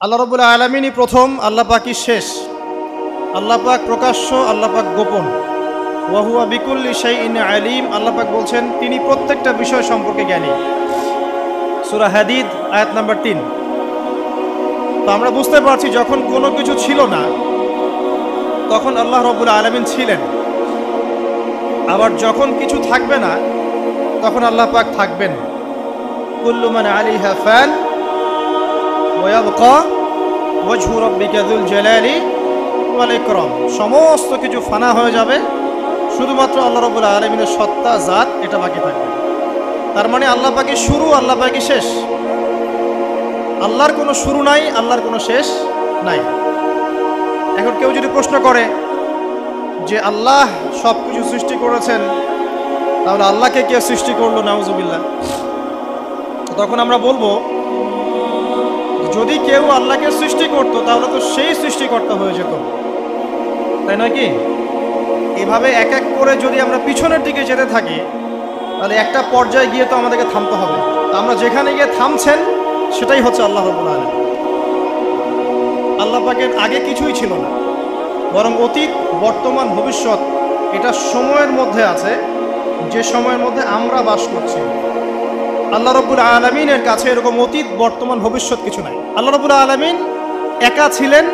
আল্লাহ রাব্বুল আলামিনই প্রথম, আল্লাহ পাকই শেষ। আল্লাহ পাক প্রকাশ্য, আল্লাহ পাক গোপন। ওয়া হুয়া বিকুল্লি শাইইন আলিম। আল্লাহ পাক বলছেন তিনি প্রত্যেকটা বিষয় সম্পর্কে জ্ঞানী। সূরা হাদিদ আয়াত নাম্বার 3। তো আমরা বুঝতে পারছি যখন কোনো কিছু ছিল না তখন আল্লাহ রাব্বুল আলামিন ছিলেন, আবার যখন কিছু থাকবে না তখন আল্লাহ পাক থাকবেন। কুল্লু মান আলাইহা ফান ওয়া ইয়াবকা ওয়াজহু রাব্বিকা যুল জালালি ওয়াল ইকরাম। সমস্ত কিছু ফানা হয়ে যাবে, শুধুমাত্র আল্লাহ রাব্বুল আলামিনের সত্তা জাত এটা বাকি থাকবে। তার মানে আল্লাহ পাকই শুরু, আল্লাহ পাকই শেষ। আল্লাহর কোনো শুরু নাই, আল্লাহর কোনো শেষ নাই। এখন কেউ যদি প্রশ্ন করে যে আল্লাহ সব কিছু সৃষ্টি করেছেন, তাহলে আল্লাহকে কে সৃষ্টি করলো? নাউজুবিল্লাহ। তখন আমরা বলবো যদি কেউ আল্লাহকে সৃষ্টি করতো তাহলে তো সেই সৃষ্টিকর্তা হয়ে যেত, তাই নয় কি? এভাবে এক এক করে যদি আমরা পিছনের দিকে যেতে থাকি তাহলে একটা পর্যায়ে গিয়ে তো আমাদেরকে থামতে হবে। আমরা যেখানে গিয়ে থামছেন সেটাই হচ্ছে আল্লাহ রাব্বুল আলামিন। আল্লাহ পাকের আগে কিছুই ছিল না, বরং অতীত, বর্তমান, ভবিষ্যৎ এটা সময়ের মধ্যে আছে, যে সময়ের মধ্যে আমরা বাস করছি। আল্লাহ রাব্বুল আলামিনের কাছে এরকম অতীত, বর্তমান, ভবিষ্যৎ কিছু নাই। আল্লাহ রাব্বুল আলামিন একা ছিলেন,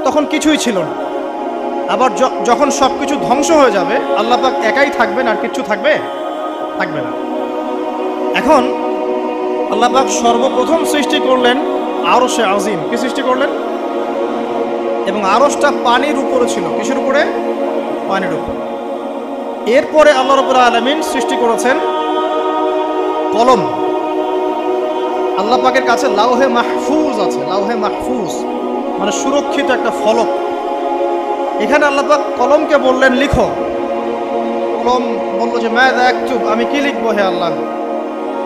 তখন কিছুই ছিল না। আবার যখন সব কিছু ধ্বংস হয়ে যাবে আল্লাহ পাক একাই থাকবেন, আর কিছু থাকবে না। এখন আল্লাহ পাক সর্বপ্রথম সৃষ্টি করলেন আরশে আজিম। কি সৃষ্টি করলেন? এবং আরশটা পানির উপরে ছিল। কিসের উপরে? পানির উপর। এরপরে আল্লাহ রাব্বুল আলামিন সৃষ্টি করেছেন কলম। আল্লাহ পাকের কাছে লাউহে মাহফুজ আছে। লাউহে মাহফুজ মানে সুরক্ষিত একটা ফলক। এখানে আল্লাহ পাক কলমকে বললেন লিখো। কলম বলল যে মাযা আকতুব, আমি কি লিখবো হে আল্লাহ?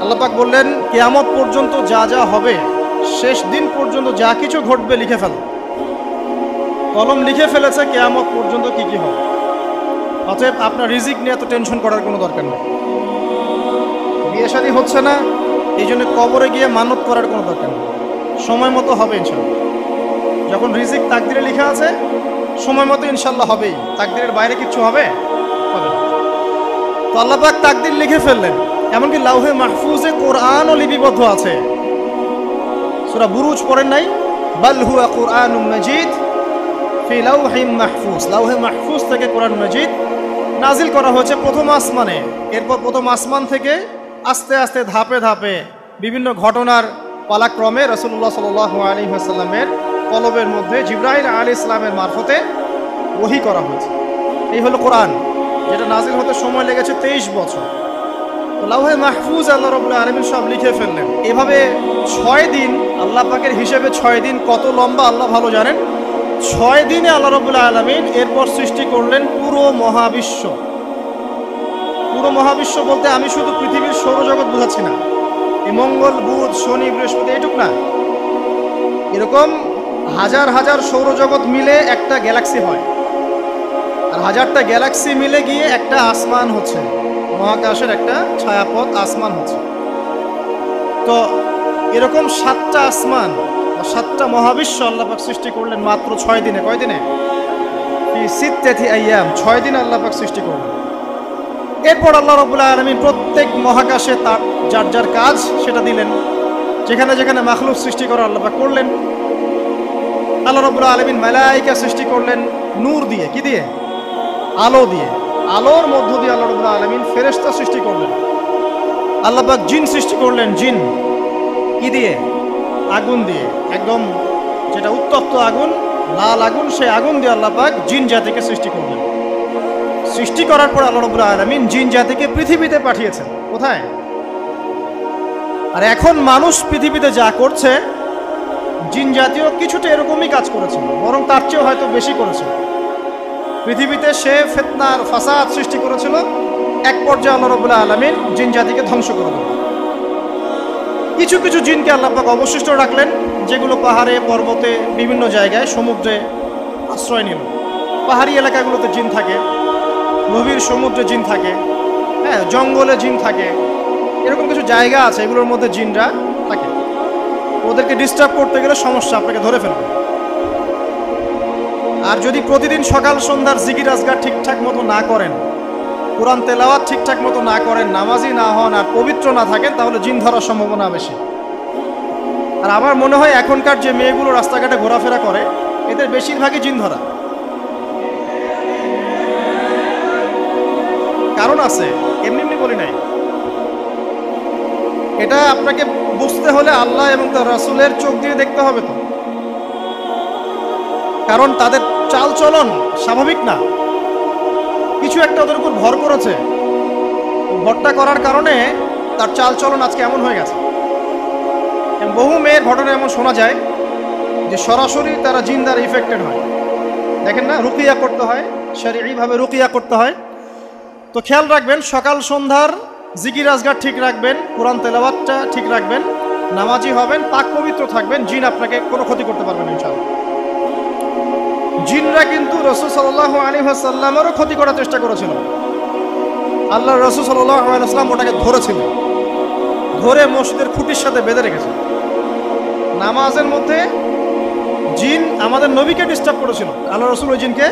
আল্লাহ পাক বললেন কিয়ামত পর্যন্ত যা যা হবে, শেষ দিন পর্যন্ত যা কিছু ঘটবে লিখে ফেলো। কলম লিখে ফেলেছে কিয়ামত পর্যন্ত কি কি হবে। অতএব আপনার রিজিক নিয়ে এত টেনশন করার কোনো দরকার নেই। বিয়ে শাদী হচ্ছে না, এই জন্য কবরে গিয়ে মানত করার কোনো দরকার নেই। সময় মতো হবে ইনশাল্লাহ। যখন রিজিক তাকদিরে লেখা আছে সময় মতো ইনশাল্লাহ হবেই। তাকদিরের বাইরে কিছু হবে না। তো আল্লাহ পাক তাকদির লিখে ফেললেন। এমনকি লাউহে মাহফুজে কোরআনও লিপিবদ্ধ আছে। সূরা বুরুজ পড়েন নাই? বাল হুয়া কুরআনুম মাজিদ ফি লাউহিম মাহফুজ। লাউহে মাহফুজ থেকে কোরআন মাজিদ নাজিল করা হয়েছে প্রথম আসমানে। এরপর প্রথম আসমান থেকে আস্তে আস্তে ধাপে ধাপে বিভিন্ন ঘটনার পালাক্রমে রাসূলুল্লাহ সাল্লাল্লাহু আলাইহি ওয়াসাল্লামের কলবের মধ্যে জিবরাইল আলাইহিস সালামের মারফতে ওহী করা হয়েছে। এই হলো কোরআন, যেটা নাজিল হতে সময় লেগেছে 23 বছর। তো লাউহে মাহফুজ আল্লাহ রাব্বুল আলামিন সব লিখে ফেললেন। এভাবে 6 দিন, আল্লাহ পাকের হিসেবে 6 দিন কত লম্বা আল্লাহ ভালো জানেন। 6 দিনে আল্লাহ রাব্বুল আলামিন এরপর সৃষ্টি করলেন পুরো মহাবিশ্ব। পুরো মহাবিশ্ব বলতে আমি শুধু পৃথিবীর সৌরজগৎ বোঝাচ্ছি না। এই মঙ্গল, বুধ, শনি, বৃহস্পতি এটুক না, এরকম হাজার হাজার সৌরজগৎ মিলে একটা গ্যালাক্সি হয়, আর হাজারটা গ্যালাক্সি মিলে গিয়ে একটা আসমান হচ্ছে, মহাকাশের একটা ছায়াপথ আসমান হচ্ছে। তো এরকম 7টা আসমান, 7টা মহাবিশ্ব আল্লাহ পাক সৃষ্টি করলেন মাত্র 6 দিনে। কয় দিনে? ফি সিত্তাতি আইয়াম। 6 দিনে আল্লাহ পাক সৃষ্টি করলেন। এরপর আল্লাহ রাব্বুল আলামিন প্রত্যেক মহাকাশে তার যার যার কাজ সেটা দিলেন। যেখানে যেখানে মাখলুক সৃষ্টি করা আল্লাহ পাক করলেন। আল্লাহ রাব্বুল আলামিন মালায়েকা সৃষ্টি করলেন নূর দিয়ে। কি দিয়ে? আলো দিয়ে। আলোর মধ্য দিয়ে আল্লাহ রাব্বুল আলামিন ফেরেশতা সৃষ্টি করলেন। আল্লাহ পাক জিন সৃষ্টি করলেন। জিন কি দিয়ে? আগুন দিয়ে। একদম যেটা উত্তপ্ত আগুন, লাল আগুন, সেই আগুন দিয়ে আল্লাহ পাক জিন জাতিকে সৃষ্টি করলেন। সৃষ্টি করার পর আল্লাহ রাব্বুল আলামিন জিন জাতিকে পৃথিবীতে পাঠিয়েছেন। কোথায়? আর এখন মানুষ পৃথিবীতে যা করছে, জিন জাতীয় কিছুটা এরকমই কাজ করেছে, বরং তার চেয়েও হয়তো বেশি করেছে। পৃথিবীতে সে ফিতনার ফাসাদ সৃষ্টি করেছিল। এক পর্যায়ে আল্লাহ রাব্বুল আলামিন জিন জাতিকে ধ্বংস করে দিলেন। কিছু কিছু জিনকে আল্লাহ পাক অবশিষ্ট রাখলেন, যেগুলো পাহাড়ে, পর্বতে, বিভিন্ন জায়গায়, সমুদ্রে আশ্রয় নিল। পাহাড়ি এলাকাগুলোতে জিন থাকে, গভীর সমুদ্রে জিন থাকে, হ্যাঁ, জঙ্গলে জিন থাকে। এরকম কিছু জায়গা আছে, এগুলোর মধ্যে জিনরা থাকে। ওদেরকে ডিস্টার্ব করতে গেলে সমস্যা, আপনাকে ধরে ফেলবে। আর যদি প্রতিদিন সকাল সন্ধ্যার জিকির আজগার ঠিকঠাক মতো না করেন, কোরআন তেলাওয়াত ঠিকঠাক মতো না করেন, নামাজি না হন আর পবিত্র না থাকেন, তাহলে জিন ধরার সম্ভাবনা বেশি। আর আমার মনে হয় এখনকার যে মেয়েগুলো রাস্তাঘাটে ঘোরাফেরা করে, এদের বেশিরভাগই জিন ধরা। কারণ আছে, এমনি এমনি বলি নাই। এটা আপনাকে বুঝতে হলে আল্লাহ এবং তার রাসূলের চোখ দিয়ে দেখতে হবে তো। কারণ তাদের চাল চলন স্বাভাবিক না, কিছু একটা ওদের উপর ভর করেছে। ভরটা করার কারণে তার চাল চলন আজকে এমন হয়ে গেছে। বহু মেয়ের ঘটনা এমন শোনা যায় যে সরাসরি তারা জিন দ্বারা ইফেক্টেড হয়। দেখেন না, রুকিয়া করতে হয়, শরীয়ীভাবে রুকিয়া করতে হয়। তো খেয়াল রাখবেন, সকাল সন্ধ্যার জিকির আজগার ঠিক রাখবেন, কোরআন তেলাওয়াতটা ঠিক রাখবেন, নামাজি হবেন, পাক পবিত্র থাকবেন, জিন আপনাকে কোনো ক্ষতি করতে পারবে না ইনশাআল্লাহ। জিনরা কিন্তু রাসূল সাল্লাল্লাহু আলাইহি ওয়াসাল্লামেরও ক্ষতি করার চেষ্টা করেছিল। আল্লাহর রাসূল সাল্লাল্লাহু আলাইহি ওয়াসাল্লাম ওটাকে ধরেছিল, ধরে মসজিদের খুঁটির সাথে বেঁধে রেখেছে। নামাজের মধ্যে জিন আমাদের নবীকে ডিস্টার্ব করেছিল, আল্লাহ রাসূল ওই জিনকে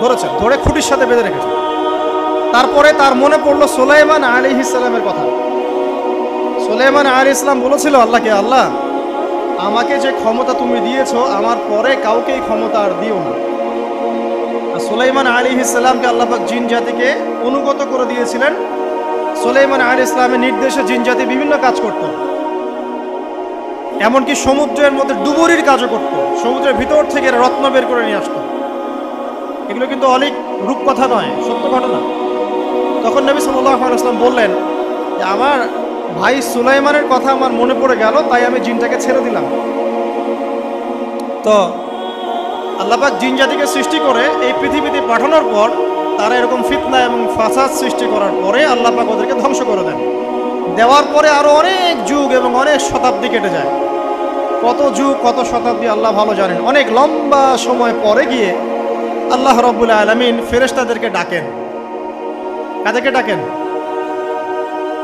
ধরেছেন, ধরে খুঁটির সাথে বেঁধে রেখেছে। তারপরে তার মনে পড়লো সুলাইমান আলাইহিস সালামের কথা। সুলাইমান আলাইহিস সালাম বলেছিল আল্লাহকে, আল্লাহ আমাকে যে ক্ষমতা তুমি দিয়েছো, আমার পরে কাউকে এই ক্ষমতা আর দিও না। আর সুলাইমান আলাইহিস সালামকে আল্লাহ পাক জিন জাতিকে অনুগত করে দিয়েছিলেন। সুলাইমান আলাইহিস সালামের নির্দেশে জিন জাতি বিভিন্ন কাজ করত, এমনকি সমুদ্রের মধ্যে ডুবুরির কাজও করত, সমুদ্রের ভিতর থেকে রত্ন বের করে নিয়ে আসতো। এগুলো কিন্তু অনেক রূপকথা নয়, সত্য ঘটনা। তখন নবী সাল্লাল্লাহু আলাইহি ওয়াসাল্লাম বললেন যে আমার ভাই সুলাইমানের কথা আমার মনে পড়ে গেল, তাই আমি জিনটাকে ছেড়ে দিলাম। তো আল্লাহ পাক জিন জাতিকে সৃষ্টি করে এই পৃথিবীতে পাঠানোর পর তারা এরকম ফিতনা এবং ফাসাদ সৃষ্টি করার পরে আল্লাহ পাক ওদেরকে ধ্বংস করে দেন। দেওয়ার পরে আরো অনেক যুগ এবং অনেক শতাব্দী কেটে যায়। কত যুগ কত শতাব্দী আল্লাহ ভালো জানেন। অনেক লম্বা সময় পরে গিয়ে আল্লাহ রাব্বুল আলামিন ফেরেশতাদেরকে ডাকেন। কাদেরকে ডাকেন?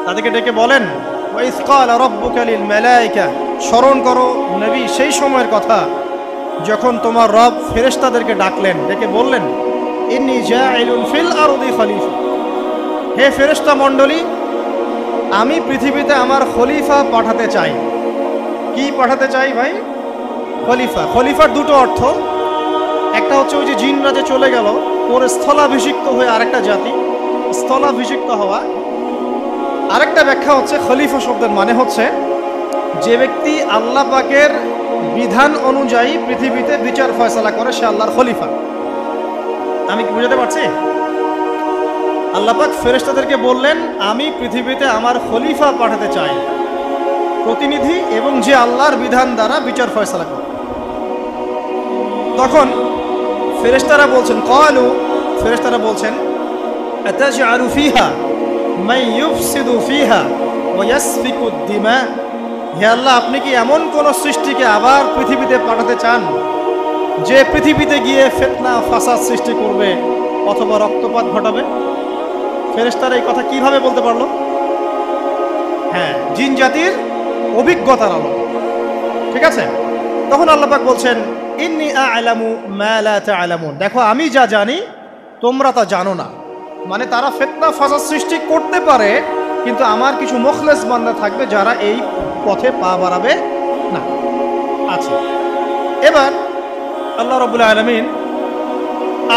তাদেরকে ডেকে বলেন, ওয়াইজ ক্বালা রাব্বুকা লিল মালায়েকা, স্মরণ করো নবী সেই সময়ের কথা যখন তোমার রব ফেরেশতাদেরকে ডাকলেন, ডেকে বললেন, ইন্নী জাইলুন ফিল আরদি খলিফা, হে ফেরেশতা মণ্ডলী, আমি পৃথিবীতে আমার খলিফা পাঠাতে চাই। কি পাঠাতে চাই ভাই? খলিফা। খলিফার দুটো অর্থ, একটা হচ্ছে ওই যে জিনরা যে চলে গেল, ওর স্থলাভিষিক্ত হয়ে আরেকটা জাতি, স্থলাভিষিক্ত হওয়া। আরেকটা ব্যাখ্যা হচ্ছে খলিফা শব্দের মানে হচ্ছে যে ব্যক্তি আল্লাহ পাকের বিধান অনুযায়ী পৃথিবীতে বিচার ফয়সালা করে, সে আল্লাহর খলিফা। আমি কি বুঝাতে পারছি? আল্লাহ পাক ফেরেশতাদেরকে বললেন, আমি পৃথিবীতে আমার খলিফা পাঠাতে চাই, প্রতিনিধি, এবং যে আল্লাহর বিধান দ্বারা বিচার ফয়সালা করে। তখন ফেরেশতারা বলছেন, ক্বালু, ফেরেশতারা বলছেন, আতাজআলু ফিহা মান ইউফসিদু ফিহা ওয়া ইয়াসফিকু দিমা, হে আল্লাহ আপনি কি এমন কোন সৃষ্টিকে আবার পৃথিবীতে পাঠাতে চান যে পৃথিবীতে গিয়ে ফিতনা ফাসাদ সৃষ্টি করবে অথবা রক্তপাত ঘটাবে? ফেরেশতারা এই কথা কিভাবে বলতে পারলো? হ্যাঁ, জিন জাতির অভিজ্ঞতার আলো। ঠিক আছে, তখন আল্লাহ পাক বলছেন, ইন্নী আ'লামু মা লা তা'লামুন, দেখো আমি যা জানি তোমরা তা জানো না। মানে তারা ফিতনা ফাসাদ সৃষ্টি করতে পারে, কিন্তু আমার কিছু মুখলেস বান্দা থাকবে যারা এই পথে পা বাড়াবে না। আচ্ছা, এবার আল্লাহ রাব্বুল আলামিন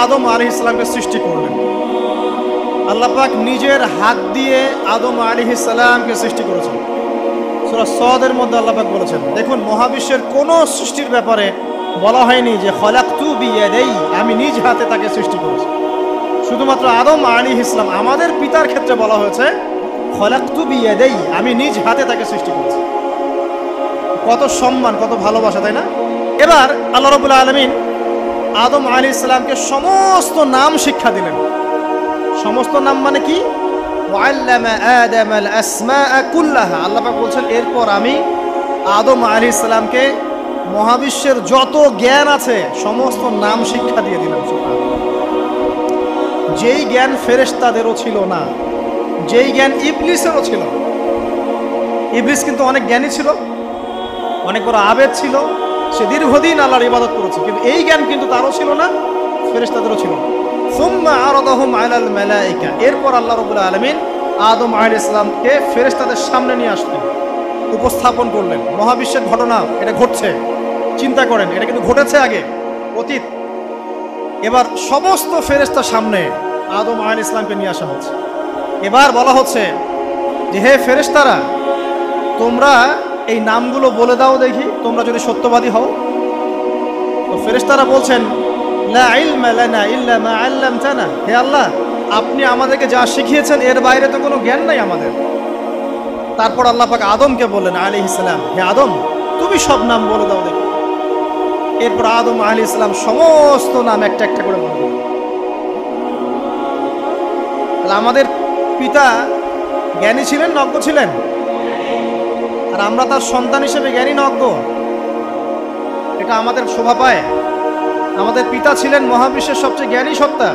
আদম আলাইহিস সালামকে সৃষ্টি করলেন। আল্লাহ পাক নিজের হাত দিয়ে আদম আলাইহিস সালামকে সৃষ্টি করেছেন। সূরা সাদের মধ্যে আল্লাহ পাক বলেছেন, দেখুন মহাবিশ্বের কোন সৃষ্টির ব্যাপারে বলা হয়নি যে খলাকতু বিয়াদাই, আমি নিজ হাতে তাকে সৃষ্টি করেছি। শুধুমাত্র আদম আলাইহিস সালাম, আমাদের পিতার ক্ষেত্রে বলা হয়েছে খলাকতু বিয়াদাই, আমি নিজ হাতে তাকে সৃষ্টি করেছি। কত সম্মান, কত ভালোবাসা, তাই না? এবার আল্লাহ রাব্বুল আলামিন আদম আলাইহিস সালামকে সমস্ত নাম শিক্ষা দিলেন। সমস্ত নাম মানে কি? ওয়াল্লামা আদামাল আসমাআ কুল্লাহা, আল্লাহ পাক বলছেন এরপর আমি আদম আলাইহিস সালামকে মহাবিশ্বের যত জ্ঞান আছে সমস্ত নাম শিক্ষা দিয়ে দিলাম। যেই জ্ঞান ফেরেশতাদেরও ছিল না, যেই জ্ঞান ইবলিসেরও ছিল। ইবলিস কিন্তু অনেক জ্ঞানী ছিল, ও অনেক বড় আবেদ ছিল, সে দীর্ঘদিন আল্লাহর ইবাদত করেছে, কিন্তু এই জ্ঞান কিন্তু তারও ছিল না, ফেরেশতাদেরও ছিল না। সুম্মা আরাদাহুম আলাল মালাইকা, এরপর আল্লাহ রাব্বুল আলামিন আদম আলাইহিস সালামকে ফেরেশতাদের সামনে নিয়ে আসলেন, উপস্থাপন করলেন। মহাবিশ্বের ঘটনা, এটা ঘটছে, চিন্তা করেন, এটা কিন্তু ঘটেছে আগে, অতীত। এবার সমস্ত ফেরেশতার সামনে আদম আলাইহিস সালামকে নিয়ে আসা হচ্ছে। এবার বলা হচ্ছে যে হে ফেরেশতারা, তোমরা এই নামগুলো বলে দাও দেখি, তোমরা যদি সত্যবাদী হও। তো ফেরেশতারা বলছেন লা ইলমা লানা ইল্লা মা আল্লামতানা, হে আল্লাহ, আপনি আমাদেরকে যা শিখিয়েছেন এর বাইরে তো কোনো জ্ঞান নাই আমাদের। তারপর আল্লাহ পাক আদমকে বললেন আলাইহিস সালাম, হে আদম, তুমি সব নাম বলে দাও দেখি। এরপর আদম আলাইহিস সালাম সমস্ত নাম একটা একটা করে বলে দিলেন। আমাদের পিতা জ্ঞানী ছিলেন, নজ্ঞ ছিলেন, আর আমরা তার সন্তান হিসেবে জ্ঞানী নজ্ঞ, এটা আমাদের শোভা পায়। আমাদের পিতা ছিলেন মহাবিশ্বের সবচেয়ে জ্ঞানী সত্তা,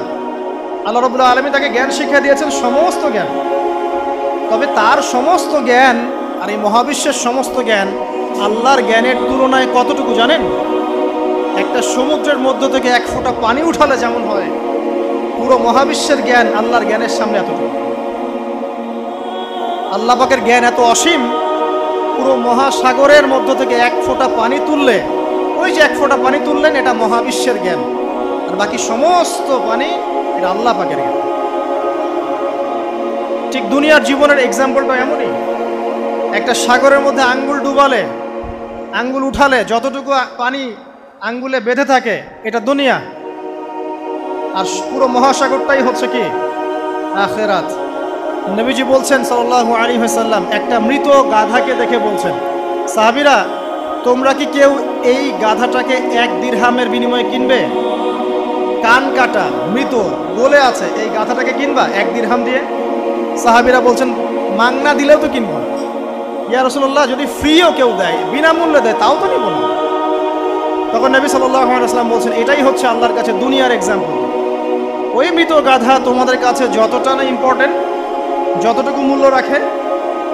আল্লাহ রাব্বুল আলামিন তাকে জ্ঞান শিখিয়ে দিয়েছেন, সমস্ত জ্ঞান। তবে তার সমস্ত জ্ঞান আর এই মহাবিশ্বের সমস্ত জ্ঞান আল্লাহর জ্ঞানের তুলনায় কতটুকু জানেন? একটা সমুদ্রের মধ্য থেকে এক ফোঁটা পানি উঠালে যেমন হয়, পুরো মহাবিশ্বের জ্ঞান আল্লাহর জ্ঞানের সামনে এতটুকু। আল্লাহ পাকের জ্ঞান এত অসীম, পুরো মহাসাগরের মধ্য থেকে এক ফোঁটা পানি তুললে, ওই যে এক ফোঁটা পানি তুললেন, এটা মহাবিশ্বের জ্ঞান, আর বাকি সমস্ত পানি এটা আল্লাহ পাকের জ্ঞান। ঠিক দুনিয়ার জীবনের এক্সাম্পলটা এমনই। একটা সাগরের মধ্যে আঙ্গুল ডুবালে, আঙ্গুল উঠালে যতটুকু পানি আঙ্গুলে বেঁধে থাকে, এটা দুনিয়া। আর পুরো মহাসাগরটাই হচ্ছে কি? আখিরাত। নবীজি বলছেন সাল্লাল্লাহু আলাইহি ওয়াসাল্লাম, একটা মৃত গাধাকে দেখে বলছেন, সাহাবীরা, তোমরা কি কেউ এই গাধাটাকে 1 দিরহামের বিনিময়ে কিনবে? কান কাটা, মৃত, বলে আছে, এই গাধাটাকে কিনবা 1 দিরহাম দিয়ে? সাহাবীরা বলছেন, মাংনা দিলেও তো কিনবো না। ইয়া রাসূলুল্লাহ, যদি ফ্রিও কেউ দেয়, বিনামূল্যে দেয়, তাও তো নিব না। তখন নবী সাল্লাল্লাহু আলাইহি ওয়াসাল্লাম বলছেন, এটাই হচ্ছে আল্লাহর কাছে দুনিয়ার এক্সাম্পল। ওই মৃত গাধা তোমাদের কাছে যতটা না ইম্পর্টেন্ট, যতটুকু মূল্য রাখে,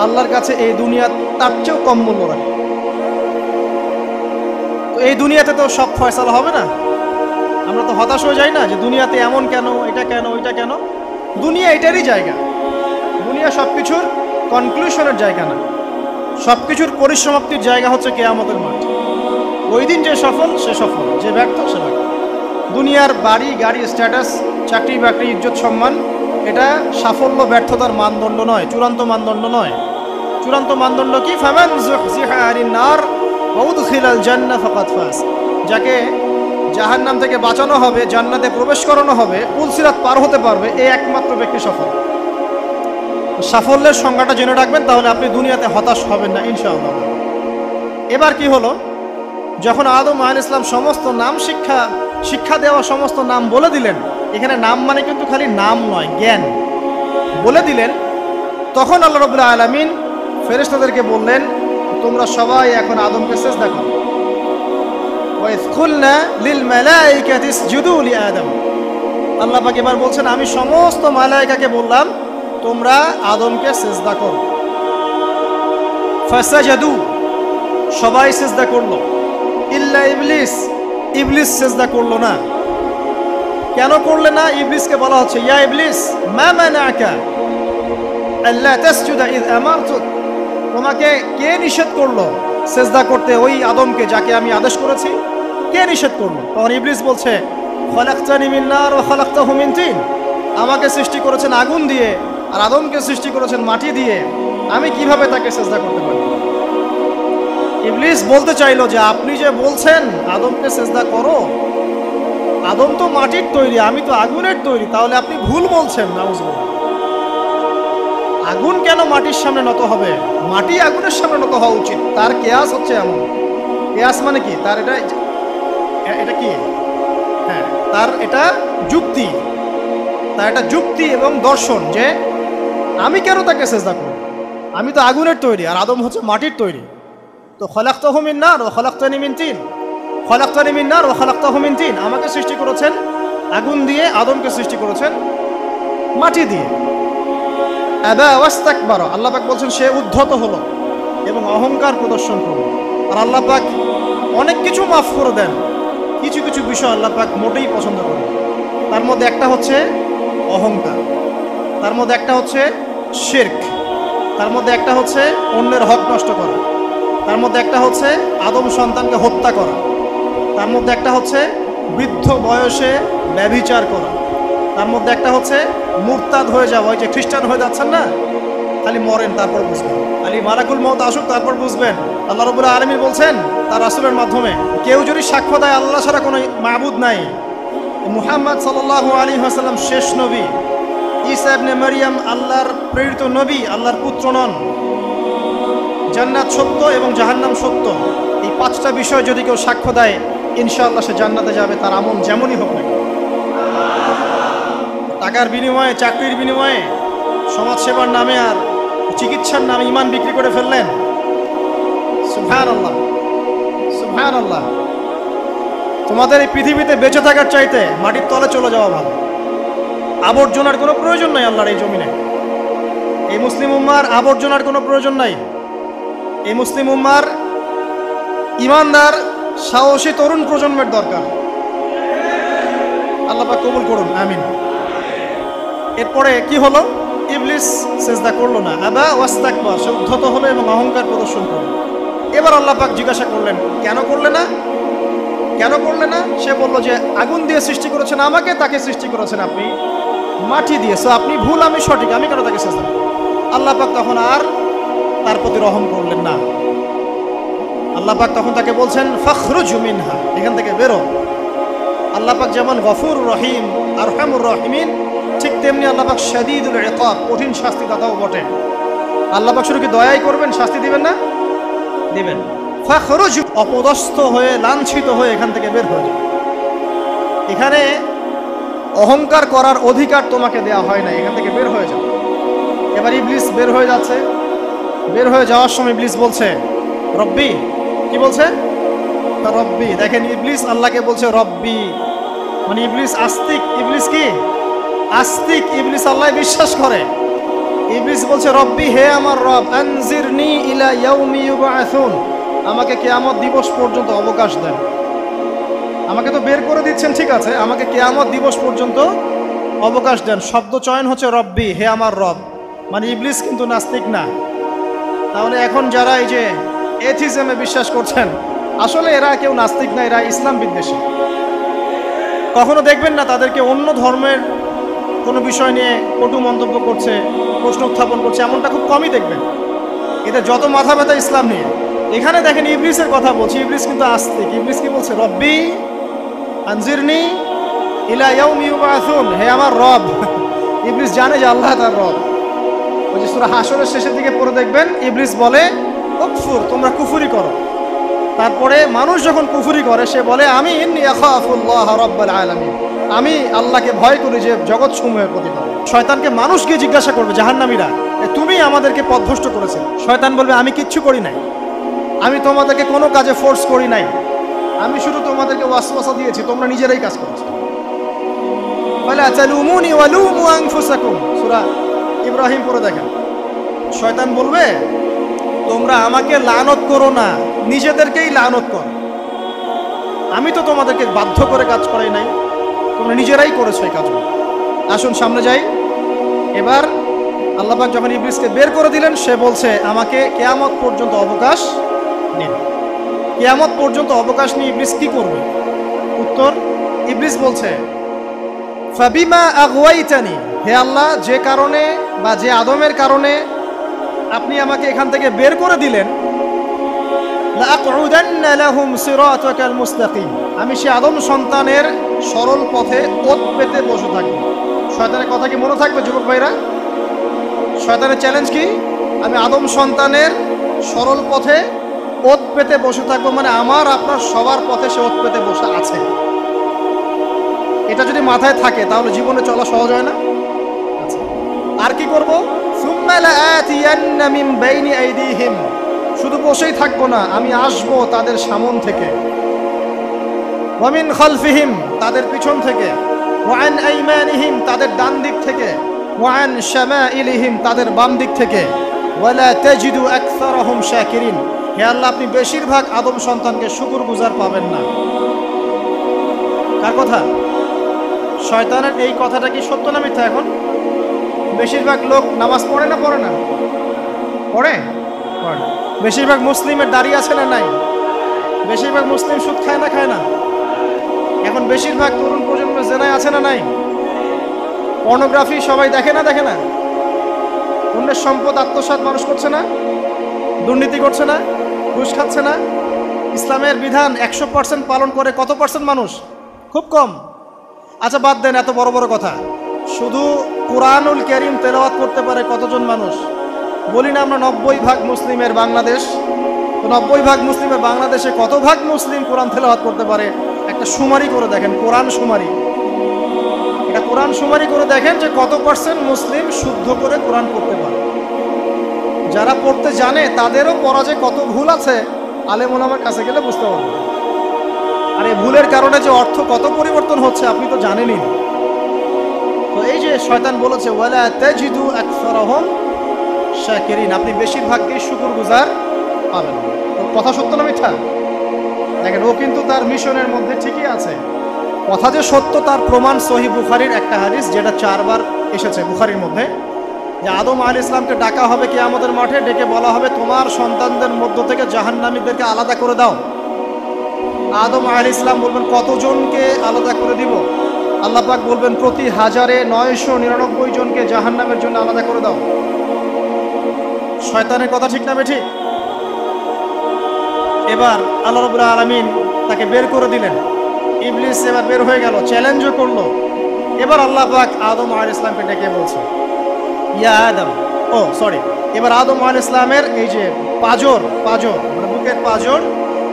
আল্লাহর কাছে এই দুনিয়া তার চেয়েও কম মূল্য রাখে। তো এই দুনিয়াতে তো সব ফয়সালা হবে না। আমরা তো হতাশ হয়ে যাই না যে দুনিয়াতে এমন কেন, এটা কেন, ওইটা কেন। দুনিয়া এটারই জায়গা, দুনিয়া সব কিছুর কনক্লুশনের জায়গা না, সব কিছুর পরিসমাপ্তির জায়গা হচ্ছে কিয়ামতের মাঠ। ওই দিন যে সফল সে সফল, যে ব্যর্থ সে ব্যর্থ। দুনিয়ার বাড়ি গাড়ি, স্ট্যাটাস, চাকরি বাকরি, ইজ্জত সম্মান, এটা সাফল্য ব্যর্থতার মানদণ্ড নয়, চূড়ান্ত মানদণ্ড নয়। চূড়ান্ত মানদণ্ড কি? ফামান যুহজিহা আনিন নার ওয়া উদখিলাল জান্নাহ ফাকাদ ফাজ। যাকে জাহান্নাম থেকে বাঁচানো হবে, জান্নাতে প্রবেশ করানো হবে, পুলসিরাত পার হতে পারবে, এই একমাত্র ব্যক্তি সফল। সাফল্যের সংজ্ঞাটা জেনে রাখবেন, তাহলে আপনি দুনিয়াতে হতাশ হবেন না ইনশাআল্লাহ। এবার কি হলো, যখন আদম আলাইহিস সালাম সমস্ত নাম শিক্ষা দেওয়া সমস্ত নাম বলে দিলেন, এখানে নাম মানে কিন্তু খালি নাম নয়, জ্ঞান বলে দিলেন, তখন আল্লাহ রাব্বুল আলামিন ফেরেশতাদেরকে বললেন, তোমরা সবাই এখন আদমকে সিজদা করো। ওয়া ইয কুলনা লিল মালাইকাতি ইসজুদু লি আদম। আল্লাহ পাক এবার বলছেন, আমি সমস্ত মালায়েকাকে বললাম তোমরা আদমকে সিজদা করো। ফাসাজাদু, সবাই সিজদা করলো, ইল্লা ইবলিস, ইবলিস সিজদা করলো না। কেন করলে না? ইবলিসকে বলা হচ্ছে, ইয়া ইবলিস মা মানাকা আল্লা তাসজুদা ইয আমারতুক, তোমাকে কে নিষেধ করলো সিজদা করতে ওই আদমকে যাকে আমি আদেশ করেছি? কে নিষেধ করলো? তখন ইবলিস বলছে, খলাকতানি মিন নার ওয়া খলাকতাহু মিন তিন, আমাকে সৃষ্টি করেছেন আগুন দিয়ে আর আদমকে সৃষ্টি করেছেন মাটি দিয়ে, আমি কিভাবে তাকে সিজদা করতে পারি? ইবলিস বলতে চাইলো যে আপনি যে বলছেন আদমকে সিজদা করো, আদম তো মাটির তৈরি, আমি তো আগুনের তৈরি, তাহলে আপনি ভুল বলছেন। নাউজুবিল্লাহ। আগুন কেন মাটির সামনে নত হবে? মাটি আগুনের সামনে নত হওয়া উচিত। তার কেয়াস হচ্ছে এমন, কেয়াস মানে কি? তার এটা কি? হ্যাঁ, তার এটা যুক্তি, তার এটা যুক্তি এবং দর্শন যে আমি কেন তাকে সিজদা করব? আমি তো আগুনের তৈরি আর আদম হচ্ছে মাটির তৈরি। তো খলাকতাহু মিন নার ওয়া খলাকতানি মিন তিন, খলাকতানি মিন নার ওয়া খলাকতাহু মিন তিন, আমাকে সৃষ্টি করেছেন আগুন দিয়ে, আদমকে সৃষ্টি করেছেন মাটি দিয়ে। আবা ওয়াস্তাকবারা, আল্লাহ পাক বলছেন সে উদ্ধত হলো এবং অহংকার প্রদর্শন করলো। আর আল্লাহ পাক অনেক কিছু মাফ করে দেন, কিছু কিছু বিষয় আল্লাহ পাক মোটেই পছন্দ করেন। তার মধ্যে একটা হচ্ছে অহংকার, তার মধ্যে একটা হচ্ছে শিরক, তার মধ্যে একটা হচ্ছে অন্যের হক নষ্ট করা, তার মধ্যে একটা হচ্ছে আদম সন্তানকে হত্যা করা, তার মধ্যে একটা হচ্ছে বৃদ্ধ বয়সে ব্যভিচার করা, তার মধ্যে একটা হচ্ছে মুরতাদ হয়ে যাওয়া। ওই যে খ্রিস্টান হয়ে যাচ্ছেন না, খালি মরেন তারপর বুঝবেন, খালি মালাকুল মউত আসুক তারপর বুঝবেন। আল্লাহ রাব্বুল আলামিন বলছেন তার রাসূলের মাধ্যমে, কেউ যদি সাক্ষ্য দেয় আল্লাহ ছাড়া কোনো মাবুদ নাই, মুহাম্মদ সাল্লাল্লাহু আলাইহি ওয়াসাল্লাম শেষ নবী, ঈসা ইবনে মারইয়াম আল্লাহর প্রেরিত নবী, আল্লাহর পুত্র নন, জান্নাত সত্য এবং জাহান্নাম সত্য, এই পাঁচটা বিষয় যদি কেউ সাক্ষ্য দেয় ইনশাআল্লাহ সে জান্নাতে যাবে, তার আমল যেমনই হোক না। টাকার বিনিময়ে, চাকরির বিনিময়ে, সমাজসেবার নামে আর চিকিৎসার নামে ইমান বিক্রি করে ফেললেন, সুবহানাল্লাহ সুবহানাল্লাহ। তোমাদের এই পৃথিবীতে বেঁচে থাকার চাইতে মাটির তলে চলে যাওয়া ভালো। আবর্জনার কোনো প্রয়োজন নাই আল্লাহর এই জমিনে। এই মুসলিম উম্মার আবর্জনার কোনো প্রয়োজন নাই। এই মুসলিম উম্মার ইমানদার সাহসী তরুণ প্রজন্মের দরকার। আল্লাহ পাক কবুল করুন, আমিন। এরপরে কি হলো? ইবলিস সিজদা করলো না, আবা ওয়াস্তাকবার, সে উদ্ধত হলো এবং অহংকার প্রদর্শন করলো। এবার আল্লাহ পাক জিজ্ঞাসা করলেন, কেন করলে না, কেন করলে না? সে বলল যে আগুন দিয়ে সৃষ্টি করেছেন আমাকে, তাকে সৃষ্টি করেছেন আপনি মাটি দিয়ে, সো আপনি ভুল আমি সঠিক, আমি কেন তাকে সিজদা করব? আল্লাহ পাক তখন আর তার প্রতি রহম করলেন না। আল্লাহ পাক তখন তাকে বলছেন ফখরুজ মিনহা, এখান থেকে বেরো। আল্লাহ পাক যেমন গফুর রহিম আরহামুর রহিমিন, ঠিক তেমনি আল্লাহ পাক শাদীদুল ইকাব, কঠিন শাস্তিদাতাও বটে। আল্লাহ পাক শুধু কি দয়াই করবেন, শাস্তি দিবেন না? দিবেন। ফখরুজ, অপদস্থ হয়ে লাঞ্ছিত হয়ে এখান থেকে বের হয়ে যাও। এখানে অহংকার করার অধিকার তোমাকে দেয়া হয় না, এখান থেকে বের হয়ে যাও। এবার ইবলিস বের হয়ে যাচ্ছে। বের হয়ে যাওয়ার সময় ইবলিস বলছে রব্বি, কি বলছে? রব্বি। দেখেন ইবলিস আল্লাহকে বলছে রব্বি, মানে ইবলিস আস্তিক। ইবলিস কি আস্তিক? ইবলিস আল্লাহ বিশ্বাস করে। ইবলিস বলছে রব্বি, হে আমার রব, আনজিরনি ইলা ইয়াউমি ইউবআসুন, আমাকে কিয়ামত দিবস পর্যন্ত অবকাশ দেন। আমাকে তো বের করে দিচ্ছেন, ঠিক আছে, আমাকে কিয়ামত দিবস পর্যন্ত অবকাশ দেন। শব্দ চয়ন হচ্ছে রব্বি, হে আমার রব, মানে ইবলিস কিন্তু নাস্তিক না। তাহলে এখন যারা এই যে এথিজমে বিশ্বাস করছেন, আসলে এরা কেউ নাস্তিক না, এরা ইসলাম বিদ্বেষী। কখনো দেখবেন না তাদেরকে অন্য ধর্মের কোনো বিষয় নিয়ে কটু মন্তব্য করছে, প্রশ্ন উত্থাপন করছে, এমনটা খুব কমই দেখবেন। এদের যত মাথা ব্যথা ইসলাম নিয়ে। এখানে দেখেন ইবলিসের কথা বলছি, ইবলিস কিন্তু আস্তিক। ইবলিস কি বলছে? রব্বি আনজিরনি ইলা ইয়াউমি ইউবআসুন, হে আমার রব। ইবলিস জানে যে আল্লাহ তার রব। ওই যে সূরা হাশরের শেষের দিকে পড়ে দেখবেন ইবলিস বলে উকফুর, তোমরা কুফরি করো। তারপরে মানুষ যখন কুফরি করে সে বলে আমি ইন্নী আখাফুল্লাহ রাব্বাল আলামিন, আমি আল্লাহকে ভয় করি যে জগৎ সমূহের প্রতিপালক। শয়তানকে মানুষ গিয়ে জিজ্ঞাসা করবে, জাহান্নামীরা, তুমি আমাদেরকে পথভ্রষ্ট করেছে। শয়তান বলবে আমি কিচ্ছু করি নাই, আমি তোমাদেরকে কোনো কাজে ফোর্স করি নাই, আমি শুধু তোমাদেরকে ওয়াসওয়াসা দিয়েছি, তোমরা নিজেরাই কাজ করেছো। ফালা তালুমুনি ওয়ালুমু আনফুসাকুম, সূরা ইব্রাহিম পড়ে দেখেন। শয়তান বলবে তোমরা আমাকে লানত করো না, নিজেদেরকেই লানত করো, আমি তো তোমাদেরকে বাধ্য করে কাজ করাই নাই, তোমরা নিজেরাই করেছো এই কাজগুলো। আসুন সামনে যাই। এবার আল্লাহ পাক যখন ইবলিসকে বের করে দিলেন, সে বলছে আমাকে কিয়ামত পর্যন্ত অবকাশ দিন। কিয়ামত পর্যন্ত অবকাশ নিয়ে ইবলিস কি করবে? উত্তর, ইবলিস বলছে ফাবিমা আগওয়াইতানি, হে আল্লাহ, যে কারণে বা যে আদমের কারণে আপনি আমাকে এখান থেকে বের করে দিলেন, লাআকউদান্না লাহুম সিরাতাকাল মুস্তাকিম, আমি সে আদম সন্তানের সরল পথে ওত পেতে বসে থাকব। শয়তানের কথা কি মনে থাকবে যুবক ভাইরা? শয়তানের চ্যালেঞ্জ কি? আমি আদম সন্তানের সরল পথে ওত পেতে বসে থাকবো, মানে আমার আপনার সবার পথে সে ওত পেতে বসে আছে। এটা যদি মাথায় থাকে তাহলে জীবনে চলা সহজ হয় না। আচ্ছা, আর কি করবো? সুম্মা লাআতিয়ান্না মিন বাইনি আইদিহিম, শুধু বসেই থাকবো না, আমি আসবো তাদের সামন থেকে, ওয়া মিন খালফিহিম, তাদের পিছন থেকে, ওয়া আন আইমানিহিম, তাদের ডান দিক থেকে, ওয়া আন শামাইলিহিম, তাদের বাম দিক থেকে, ওয়ালা তাজিদু আকসারাহুম শাকিরিন, হে আল্লাহ আপনি বেশিরভাগ আদম সন্তানকে শুকরগুজার পাবেন না। কার কথা? শয়তানের এই কথাটা কি সত্য না মিথ্যা? এখন বেশিরভাগ লোক নামাজ পড়ে না পড়ে না? পড়ে পড়ে। বেশিরভাগ মুসলিমের দাড়ি আছে না নাই? বেশিরভাগ মুসলিম সুদ খায় না খায় না? এখন বেশিরভাগ তরুণ প্রজন্মের জেনায় আছে না নাই? পর্নোগ্রাফি সবাই দেখে না দেখে না? অন্যের সম্পদ আত্মসাৎ মানুষ করছে না? দুর্নীতি করছে না? ঘুষ খাচ্ছে না? ইসলামের বিধান 100% পালন করে কত পার্সেন্ট মানুষ? খুব কম। আচ্ছা বাদ দেন এত বড় বড় কথা, শুধু কুরআনুল কারীম তেলাওয়াত করতে পারে কতজন মানুষ? বলি না আমরা 90% মুসলিমের বাংলাদেশ, তো 90% মুসলিমের বাংলাদেশে কত ভাগ মুসলিম কোরআন তেলাওয়াত করতে পারে? একটা শুমারি করে দেখেন, কোরআন শুমারি, এটা কোরআন শুমারি করে দেখেন যে কত পার্সেন্ট মুসলিম শুদ্ধ করে কোরআন পড়তে পারে। যারা পড়তে জানে তাদেরও পড়া যে কত ভুল আছে আলেম ওলামার কাছে গেলে বুঝতে পারবেন। আর এই ভুলের কারণে যে অর্থ কত পরিবর্তন হচ্ছে আপনি তো জানেনই। তো এই যে শয়তান বলেছে ওয়ালা তাজিদু আকসারাহুম শাকিরিন, আপনি বেশিরভাগই শুকরগুজার পাবেন। তো কথা সত্য না মিথ্যা? দেখেন ও কিন্তু তার মিশনের মধ্যে ঠিকই আছে। কথা যে সত্য তার প্রমাণ সহিহ বুখারীর একটা হাদিস, যেটা 4 বার এসেছে বুখারীর মধ্যে, যে আদম আলাইহিস সালামকে ডাকা হবে কিয়ামতের মাঠে, ডেকে বলা হবে তোমার সন্তানদের মধ্য থেকে জাহান্নামীদেরকে আলাদা করে দাও। আদম আলাইহিস সালাম বলবেন কতজনকে আলাদা করে দিব? আল্লাহ পাক বলবেন প্রতি 1099 জনকে জাহান্নামের জন্য আলাদা করে দাও। শয়তানের কথা ঠিক না বেঠিক? এবার আল্লাহ রাব্বুল আলামিন তাকে বের করে দিলেন। ইবলিস এবার বের হয়ে গেল, চ্যালেঞ্জও করলো। এবার আল্লাহ পাক আদম আলাইহিস সালামকে ডেকে বলছে ইয়া আদম, এবার আদম আলাইহিস সালামের এই যে পাজর মানে বুকের পাজর,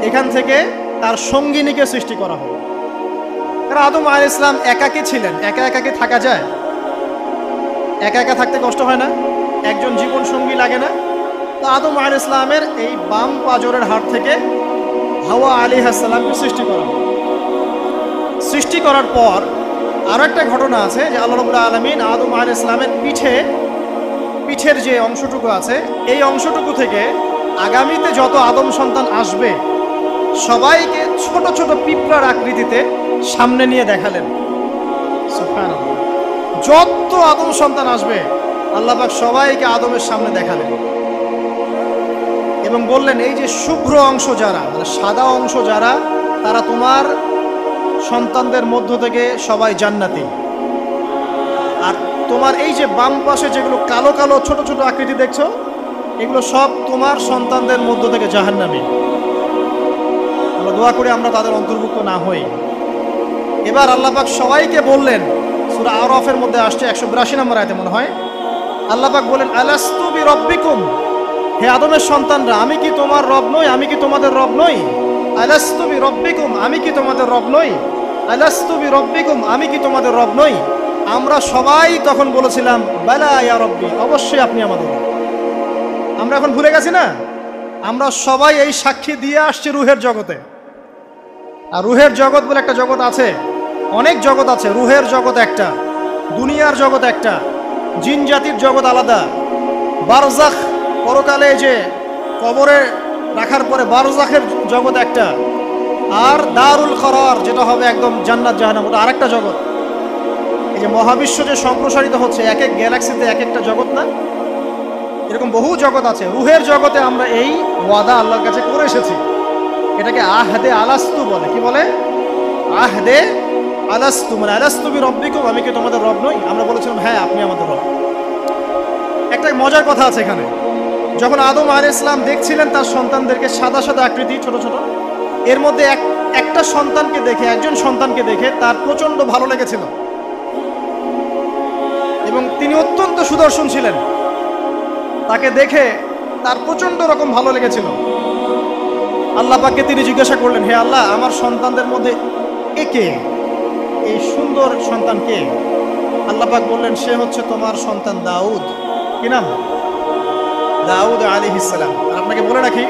এখান থেকে তার সঙ্গিনীকে সৃষ্টি করা হবে। কারণ আদম আলাইহিস সালাম একাকী ছিলেন, একা একাকী থাকা যায়? একা একা থাকতে কষ্ট হয় না? একজন জীবন সঙ্গী লাগে না? তো আদম আলাইহিস সালামের এই বাম পাজরের হাড় থেকে হাওয়া আলাইহিস সালামকে সৃষ্টি করা হবে। সৃষ্টি করার পর আরো একটা ঘটনা আছে যে আল্লাহ রাব্বুল আলামিন আদম আলাইহিস সালামের পিঠের যে অংশটুকু আছে, এই অংশটুকু থেকে আগামীতে যত আদম সন্তান আসবে সবাইকে ছোট ছোট পিঁপড়ার আকৃতিতে সামনে নিয়ে দেখালেন। সুবহানাল্লাহ। যত আদম সন্তান আসবে আল্লাহ পাক সবাইকে আদমের সামনে দেখালেন এবং বললেন এই যে শুভ্র অংশ যারা, মানে সাদা অংশ যারা, তারা তোমার সন্তানদের মধ্য থেকে সবাই জান্নাতি। আর তোমার এই যে বাম পাশে যেগুলো কালো কালো ছোট ছোট আকৃতি দেখছো, এগুলো সব তোমার সন্তানদের মধ্য থেকে জাহান্নামী। আমরা দোয়া করি আমরা তাদের অন্তর্ভুক্ত না হই। এবার আল্লাহ পাক সবাইকে বললেন, সূরা আরাফের মধ্যে আসছে 182 নম্বর আয়াতে মনে হয়, আল্লাহ পাক বলেন আলাস্তু বিরাব্বিকুম, হে আদমের সন্তানরা আমি কি তোমার রব নই? আমি কি তোমাদের রব নই? আলাস্তু বিরাব্বিকুম, আমি কি তোমাদের রব নই? আলাস্তু বিরাব্বিকুম, আমি কি তোমাদের রব নই? আমরা সবাই তখন বলেছিলাম বালা ইয়া রব্বি, অবশ্যই আপনি আমাদের রব। আমরা এখন ভুলে গেছি না? আমরা সবাই এই সাক্ষী দিয়ে আসছি রুহের জগতে। আর রুহের জগৎ বলে একটা জগৎ আছে, অনেক জগৎ আছে। রুহের জগৎ একটা, দুনিয়ার জগৎ একটা, জিন জাতির জগৎ আলাদা, বারজাখ পরকালে যে কবরে রাখার পরে বারজাখের জগৎ একটা, আর দারুল করার যেটা হবে একদম জান্নাত জাহান্নাম, ওটা আরেকটা জগৎ। এই যে মহাবিশ্ব যে সম্প্রসারিত হচ্ছে, এক এক গ্যালাক্সিতে এক একটা জগৎ না, এরকম বহু জগৎ আছে। রুহের জগতে আমরা এই ওয়াদা আল্লাহর কাছে করে এসেছি। এটাকে আহদে আলাস্তু বলে। কি বলে? আহদে আলাস্তু, মানে আলাস্তু বিরাব্বিকুম, আমি কি তোমাদের রব নই? আমরা বলেছিলাম হ্যাঁ আপনি আমাদের রব। একটা মজার কথা আছে এখানে, যখন আদম আলাইহিস সালাম দেখছিলেন তার সন্তানদেরকে সাদা সাদা আকৃতি ছোট ছোট, এর মধ্যে একটা সন্তানকে দেখে, একজন সন্তানকে দেখে তার প্রচন্ড ভালো লেগেছিল এবং তিনি অত্যন্ত সুদর্শন ছিলেন। তাকে দেখে তার প্রচন্ড রকম ভালো লেগেছিল। আল্লাহ পাককে তিনি জিজ্ঞাসা করলেন, হে আল্লাহ আমার সন্তানদের মধ্যে কে, এই সুন্দর সন্তান কে? আল্লাহ পাক বললেন সে হচ্ছে তোমার সন্তান দাউদ। কি নাম? দাউদ আলাইহিস সালাম। আর আপনাকে বলে রাখি,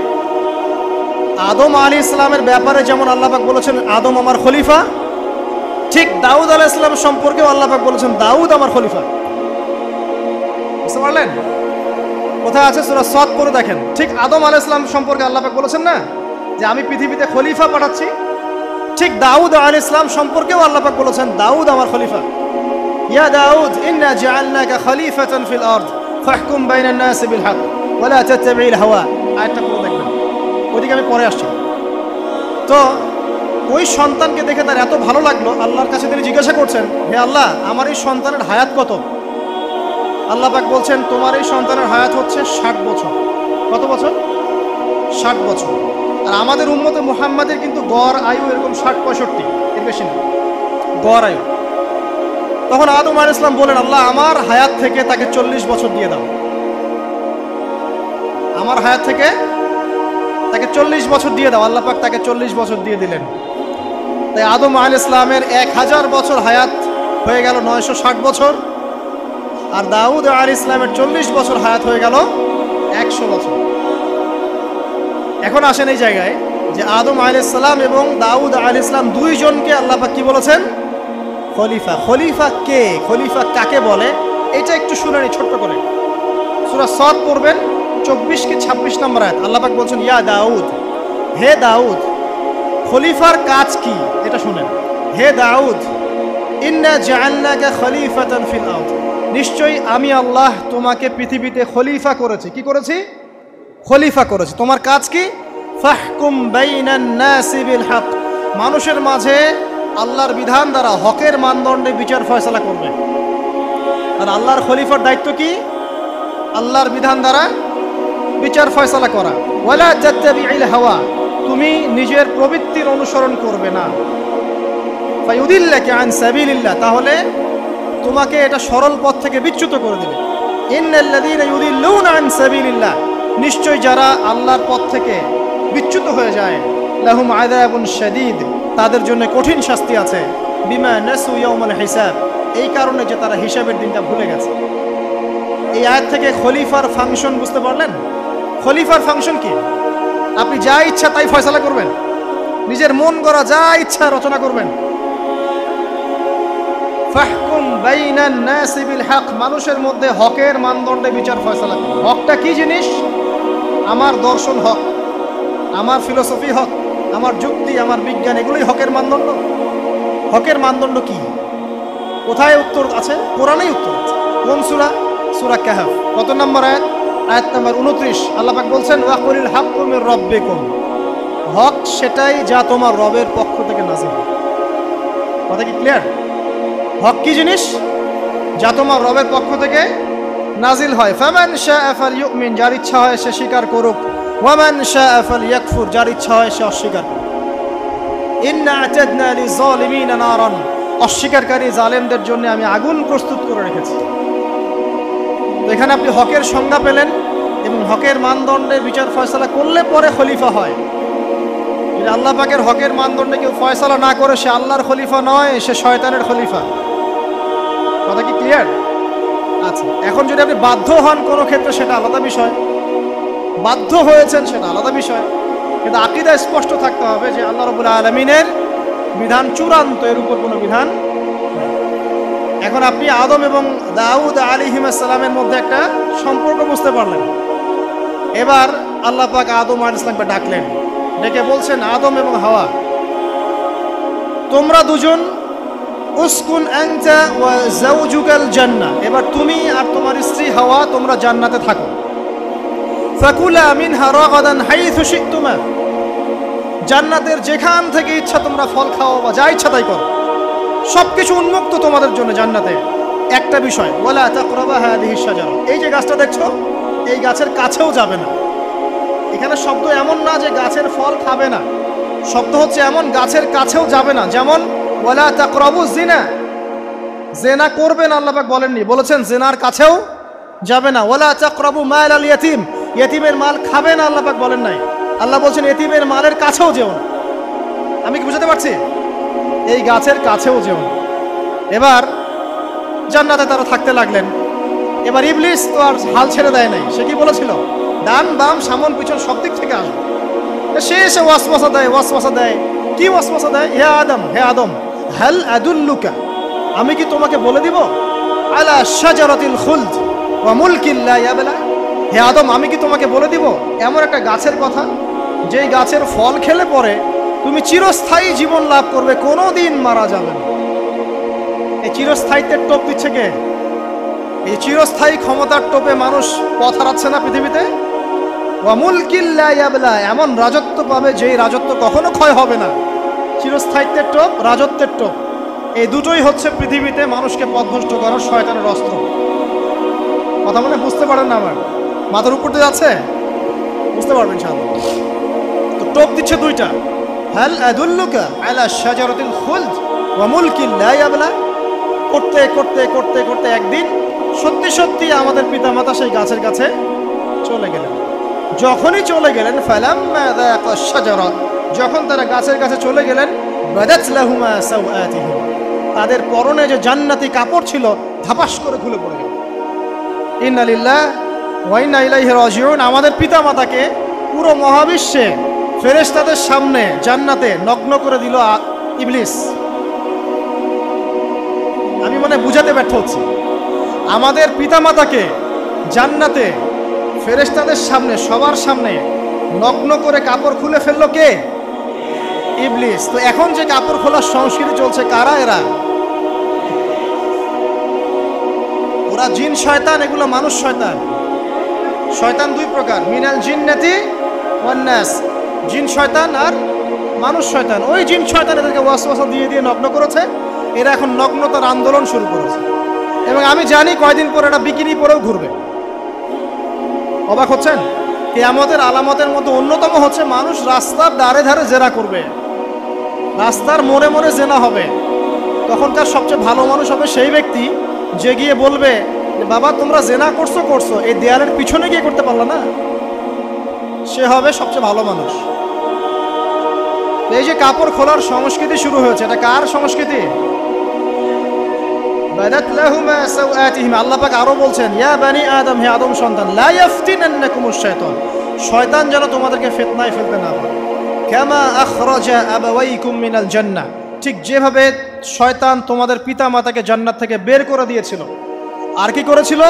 আদম আলাইহিস সালামের ব্যাপারে যেমন আল্লাহ পাক বলেছেন আদম আমার খলিফা, ঠিক দাউদ আলাইহিস সালাম সম্পর্কেও আল্লাহ পাক বলেছেন দাউদ আমার খলিফা। বুঝতে পারলেন? কোথায় আছে? সূরা সাদ পড়ে দেখেন। ঠিক আদম আলাইহিস সালাম সম্পর্কে আল্লাহ পাক বলেছেন না যে আমি পৃথিবীতে খলিফা পাঠাচ্ছি, ঠিক দাউদ আলাইহিস সালাম সম্পর্কেও আল্লাহ পাক বলেছেন দাউদ আমার খলিফা। ইয়া দাউদ ইন্না জাআলনাকা খলিফাতান ফিল আরদ ফাহকুম বাইনান নাস বিল হক ওয়া লা তাত্তাবি'ল হাওয়া। আয়াতটা পড়ে দেখবেন, ওইদিকে আমি পরে আসছি। তো ওই সন্তানকে দেখে তার এত ভালো লাগলো, আল্লাহর কাছে তিনি জিজ্ঞাসা করছেন, হে আল্লাহ আমার এই সন্তানের হায়াত কত? আল্লাহ পাক বলছেন তোমার এই সন্তানের হায়াত হচ্ছে 60 বছর। কত বছর? 60 বছর। আর আমাদের উম্মতে মুহাম্মাদের কিন্তু গড় আয়ু এরকম 60-65, এর বেশি না গড় আয়ু। তখন আদম আলাইহিস সালাম বলেন, আল্লাহ আমার হায়াত থেকে তাকে 40 বছর দিয়ে দাও। আমার হায়াত থেকে তাকে 40 বছর দিয়ে দাও। আল্লাহ পাক তাকে 40 বছর দিয়ে দিলেন। তাই আদম আলাইহিস সালামের 1000 বছর হায়াত হয়ে গেল 960 বছর, আর দাউদ আলাইহিস সালামের 40 বছর হায়াত হয়ে গেল 100 বছর। এখন আসেন এই জায়গায় যে আদম আলাইহিস সালাম এবং দাউদ আলাইহিস সালাম দুইজনকে আল্লাহ পাক কি বলেছেন? খলিফা। খলিফা কে? খলিফা কাকে বলে? এটা একটু শুনে নি ছোট্ট করে। সূরা সাদ পড়বেন 24 কি 26 নম্বর আয়াত। আল্লাহ পাক বলছেন ইয়া দাউদ, হে দাউদ খলিফার কাজ কি এটা শুনেন। হে দাউদ ইন্না জাআলনাকা খলিফাতান ফিল আরদ, নিশ্চয়ই আমি আল্লাহ তোমাকে পৃথিবীতে খলিফা করেছি। কি করেছি? খলিফা করেছি। তোমার কাজ কি? ফাহকুম বাইনান নাসি বিল হক, মানুষের মাঝে আল্লাহর বিধান দ্বারা হকের মানদণ্ডে বিচার ফয়সালা করবে। আর আল্লাহর খলিফার দায়িত্ব কি? আল্লাহর বিধান দ্বারা বিচার ফয়সালা করা। ওয়ালা তাত্তাবি'ল হাওয়া, তুমি নিজের প্রবৃত্তির অনুসরণ করবে না। ফায়ুদিল্লাকা আন সাবিলিল্লাহ, তাহলে তোমাকে এটা সরল পথ থেকে বিচ্যুত করে দিবে। ইন্নাল্লাযীনা ইউদিল্লুনা আন সাবিলিল্লাহ, নিশ্চয় যারা আল্লাহর পথ থেকে বিচ্যুত হয়ে যায়, লাহুম আযাবুন শাদীদ, তাদের জন্য কঠিন শাস্তি আছে। বিমা নাসু ইয়াউমাল হিসাব, এই কারণে যে তারা হিসাবের দিনটা ভুলে গেছে। এই আয়াত থেকে খলিফার ফাংশন বুঝতে পারলেন? খলিফার ফাংশন কি? আপনি যা ইচ্ছা তাই ফয়সালা করবেন, নিজের মন গড়া যা ইচ্ছা রচনা করবেন। ফাহকুম বাইনান নাসি বিল হক, মানুষের মধ্যে হকের মানদণ্ডে বিচার ফয়সালা করুন। হকটা কি জিনিস? আমার দর্শন হক, আমার ফিলোসফি হক, আমার যুক্তি, আমার বিজ্ঞান, এগুলোই হকের মানদণ্ড। হকের মানদণ্ড কি? কোথায় উত্তর আছে? কোরআনেই উত্তর আছে। কোন সূরা? সূরা কাহফ। কত নম্বর আয়াত? আয়াত নম্বর 29। আল্লাহ পাক বলছেন ওয়াকুলিল হাক্কু মির রাব্বিকুম, হক সেটাই যা তোমার রবের পক্ষ থেকে নাযিল। কথা কি ক্লিয়ার? হক কি জিনিস? যা তোমার রবের পক্ষ থেকে নাজিল হয়। ফামান শাআ ফালইউমিন, যার ইচ্ছা হয় সে স্বীকার করুক। ওয়ামান শাআ ফালইয়াকফুর, যার ইচ্ছা হয় সে অস্বীকার করুক। ইন্না আ'তাদনা লিয-যালিমিনা নারান, অস্বীকারী জালেমদের জন্য আমি আগুন প্রস্তুত করে রেখেছি। তো এখানে আপনি হকের সংজ্ঞা পেলেন এবং হকের মানদণ্ডে বিচার ফয়সালা করলে পরে খলিফা হয়। যদি আল্লাহ পাকের হকের মানদণ্ডে কেউ ফয়সালা না করে সে আল্লাহর খলিফা নয়, সে শয়তানের খলিফা। কথা কি ক্লিয়ার? আচ্ছা, এখন যদি আপনি বাধ্য হন কোনো ক্ষেত্রে সেটা আলাদা বিষয়, বাধ্য হয়েছেন সেটা আলাদা বিষয়, কিন্তু আকীদা স্পষ্ট থাকতে হবে যে আল্লাহ রাব্বুল আলামিনের বিধান চূড়ান্ত, এর উপর কোনো বিধান নেই। এখন আপনি আদম এবং দাউদ আলাইহিস সালামের মধ্যে একটা সম্পর্ক বুঝতে পারলেন। এবার আল্লাহ পাক আদম আলাইহিস সালামকে ডাকলেন, ডেকে বলছেন আদম এবং হাওয়া, তোমরা দুজন উসকুন আনতা ওয়া যাওজুকাল জান্নাহ, এবার তুমি আর তোমার স্ত্রী হাওয়া তোমরা জান্নাতে থাকো। ফাকুলা মিনহা রাগাদান হাইথু শি'তুমা, জান্নাতের যেখান থেকে ইচ্ছা তোমরা ফল খাও বা যা ইচ্ছা তাই করো, সবকিছু উন্মুক্ত তোমাদের জন্য জান্নাতে। একটা বিষয়, ওয়ালা তাকরাবা হাযিহিশ শাজারা, এই যে গাছটা দেখছো এই গাছের কাছেও যাবে না। এখানে শব্দ এমন না যে গাছের ফল খাবে না, শব্দ হচ্ছে এমন গাছের কাছেও যাবে না। যেমন ওয়ালা তাকরাবু জিনা, জিনা করবে না আল্লাহ পাক বলেননি, বলেছেন জিনার কাছেও যাবে না। ওয়ালা তাকরাবু মাল আল ইয়াতীম, ইয়েতিমের মাল খাবে না আল্লাহ পাক বলেন নাই, আল্লাহ বলছেন ইয়েতিমের মালের কাছেও যেও না। আমি কি বুঝাতে পারছি? এই গাছের কাছেও যেও না। এবার জান্নাতে তারা থাকতে লাগলেন। এবার ইবলিস তো আর হাল ছেড়ে দেয় নাই, সে কি বলেছিল? ডান বাম সামন পিছন সব দিক থেকে আসবে। সে এসে ওয়াসওয়াসা দেয়। কি ওয়াসওয়াসা দেয়? হে আদম হাল আদুল্লুকা, আমি কি তোমাকে বলে দিব আলা শাজারাতিল খুলদ ওয়া মুলকিন লা ইয়াবলা, হে আদম আমি কি তোমাকে বলে দিব এমন একটা গাছের কথা, যেই গাছের ফল খেলে পরে তুমি চিরস্থায়ী জীবন লাভ করবে, কোনোদিন মারা যাবে না। এই চিরস্থায়িত্বের টোপ দিচ্ছে কে? এই চিরস্থায়ী ক্ষমতার টোপে মানুষ পথ হারাচ্ছে না পৃথিবীতে। ওয়ামুলকিল লা ইয়াবলা, এমন রাজত্ব পাবে যেই রাজত্ব কখনো ক্ষয় হবে না। চিরস্থায়িত্বের টোপ, রাজত্বের টোপ, এই দুটোই হচ্ছে পৃথিবীতে মানুষকে পথভ্রষ্ট করার শয়তানের অস্ত্র। কথা মনে বুঝতে পারেন না? আমার মাথার উপর দিয়ে যাচ্ছে, বুঝতে পারবেন ইনশাআল্লাহ। তো টোপ দিচ্ছে দুইটা, হাল আদুল্লুকা আলা শাজারাতিল খুলদ ওয়া মুলকিন লা ইয়াবলা। করতে করতে করতে করতে একদিন সত্যি সত্যি আমাদের পিতামাতা সেই গাছের কাছে চলে গেলেন। যখনই চলে গেলেন, ফালাম্মা যাকা শাজারা, যখন তারা গাছের কাছে চলে গেলেন, বাদাত লাহুমা সাওআতিহিমা, তাদের পরনে যে জান্নাতি কাপড় ছিল ধাপাস করে খুলে পড়ে গেল। ইন্না লিল্লাহি ওয়া ইন্না ইলাইহি রাজিউন। আমাদের পিতামাতাকে পুরো মহাবিশ্বে ফেরেশতাদের সামনে জান্নাতে নগ্ন করে দিল ইবলিস। আমি মনে বুঝাতে ব্যর্থ হচ্ছি। আমাদের পিতামাতাকে জান্নাতে ফেরেশতাদের সামনে, সবার সামনে নগ্ন করে কাপড় খুলে ফেললো কে? ইবলিস। তো এখন যে কাপড় খোলার সংস্কৃতি চলছে, কারা এরা? ওরা জিন শয়তান, এগুলো মানুষ শয়তান। শয়তান দুই প্রকার, মিনাল জিন্নাতি ওয়ান নাস, জিন শয়তান আর মানুষ শয়তান। ওই জিন শয়তান এদেরকে ওয়াসওয়াসা দিয়ে দিয়ে নগ্ন করেছে। এরা এখন নগ্নতার আন্দোলন শুরু করেছে, এবং আমি জানি কয়দিন পরে এটা বিকিনি পরেও ঘুরবে। অবাক হচ্ছেন? কিয়ামতের আলামতের মতো অন্যতম হচ্ছে মানুষ রাস্তার ধারে ধারে জেনা করবে, রাস্তার মোড়ে মোড়ে জেনা হবে। তখনকার সবচেয়ে ভালো মানুষ হবে সেই ব্যক্তি যে গিয়ে বলবে, বাবা তোমরা জেনা করছো করছো, এই দেয়ালের পিছনে গিয়ে করতে পারলো না। সে হবে সবচেয়ে ভালো মানুষ। এই যে কাপড় খোলার সংস্কৃতি শুরু হয়েছে, এটা কার সংস্কৃতি? বাদাত লাহুমা সাওআতিহিমা। আল্লাহ পাক আরো বলছেন, ইয়া বানি আদম, হে আদম সন্তান, লা ইয়াফতিনান্নাকুমুশ শাইতান, শয়তান যেন তোমাদেরকে ফিতনায় ফেলতে না পারে। কামা আখরাজা আবাওয়াইকুম মিনাল জান্নাহ, ঠিক যেভাবে শয়তান তোমাদের পিতা মাতাকে জান্নাত থেকে বের করে দিয়েছিল। আর কি করেছিল?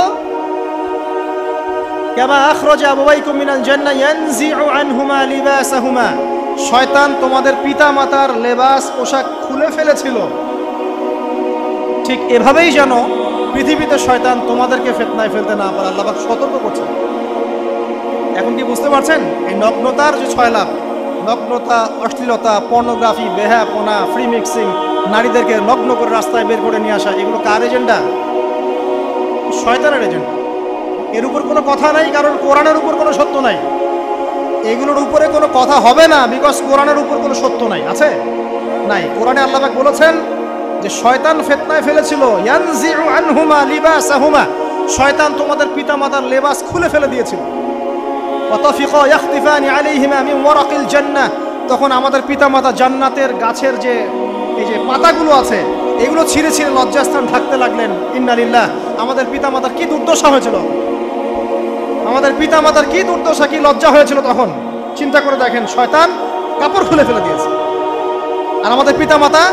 কামা আখরাজা আবাওয়াইকুম মিনাল জান্নাহ ইয়ানজিউ আনহুমা লিবাসাহুমা, শয়তান তোমাদের পিতা মাতার লেবাস পোশাক খুলে ফেলেছিল। ঠিক এভাবেই যেন পৃথিবীতে শয়তান তোমাদেরকে ফিতনায় ফেলতে না পারে, আল্লাহ পাক সতর্ক করছেন। এখন কি বুঝতে পারছেন? এই নগ্নতার যে ছয় লাভ, নগ্নতা, অশ্লীলতা, পর্নোগ্রাফি, বেহাপনা, ফ্রি মিক্সিং, নারীদেরকে নগ্ন করে রাস্তায় বের করে নিয়ে আসা, এগুলো কার এজেন্ডা? শয়তানের এজেন্ডা। এর উপর কোনো কথা নাই, কারণ কোরআনের উপর কোনো সত্য নাই। এগুলোর উপরে কোনো কথা হবে না, বিকজ কোরআনের উপর কোনো সত্য নাই। আছে? নাই। কোরআনে আল্লাহ পাক বলেছেন যে শয়তান ফিতনায় ফেলেছিল, ইয়ানজিউ আনহুমা লিবাসাহুমা, শয়তান তোমাদের পিতামাতার লেবাস খুলে ফেলে দিয়েছিল। ওয়াতাফিকা ইয়াখতিফানি আলাইহিমা মিন ওয়ারাকিল জান্নাহ, তখন আমাদের পিতামাতা জান্নাতের গাছের যে এই যে পাতাগুলো আছে এগুলো ছিঁড়ে ছিঁড়ে লজ্জাস্থান ঢাকতে লাগলেন। ইন্না লিল্লাহ। আমাদের পিতামাতার কি দুর্দশা হয়েছিল, আমাদের পিতামাতার কি দুর্দশা, কি লজ্জা হয়েছিল তখন। চিন্তা করে দেখেন, শয়তান কাপড় খুলে ফেলে দিয়েছে। আর আমাদের পিতামাতা,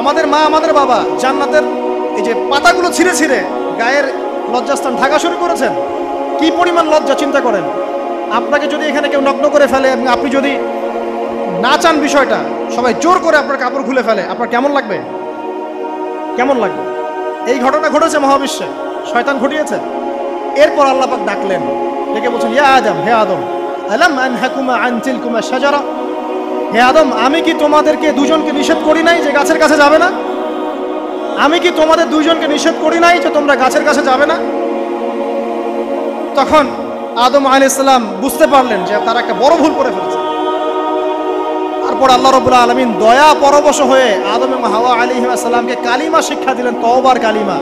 আমাদের মা, আমাদের বাবা জান্নাতের এই যে পাতাগুলো ছিঁড়ে ছিঁড়ে গায়ের লজ্জাস্থান ঢাকা শুরু করেছেন। কি পরিমাণ লজ্জা চিন্তা করেন। আপনাকে যদি এখানে কেউ নগ্ন করে ফেলে এবং আপনি যদি না চান বিষয়টা, সবাই জোর করে আপনার কাপড় খুলে ফেলে, আপনার কেমন লাগবে? কেমন লাগবে? এই ঘটনা ঘটেছে মহাবিশ্বে, শয়তান ঘটিয়েছে। এরপর আল্লাহ পাক ডাকলেন, ডেকে বলছেন, ইয়া আদম, হে আদম, আলাম আনহাকুমা আন তিলকুমা শাজারা, হে আদম আমি কি তোমাদেরকে দুজনকে নিষেধ করি নাই যে গাছের কাছে যাবে না? আমি কি তোমাদের দুইজনকে নিষেধ করি নাই যে তোমরা গাছের কাছে যাবে না? তখন আদম আলাইহিস সালাম বুঝতে পারলেন যে তারা একটা বড় ভুল করে ফেলেছে। তারপর আল্লাহ রাব্বুল আলামিন দয়া পরবশ হয়ে আদম এবং হাওয়া আলাইহিস সালামকে কালিমা শিক্ষা দিলেন, তওবার কালিমা,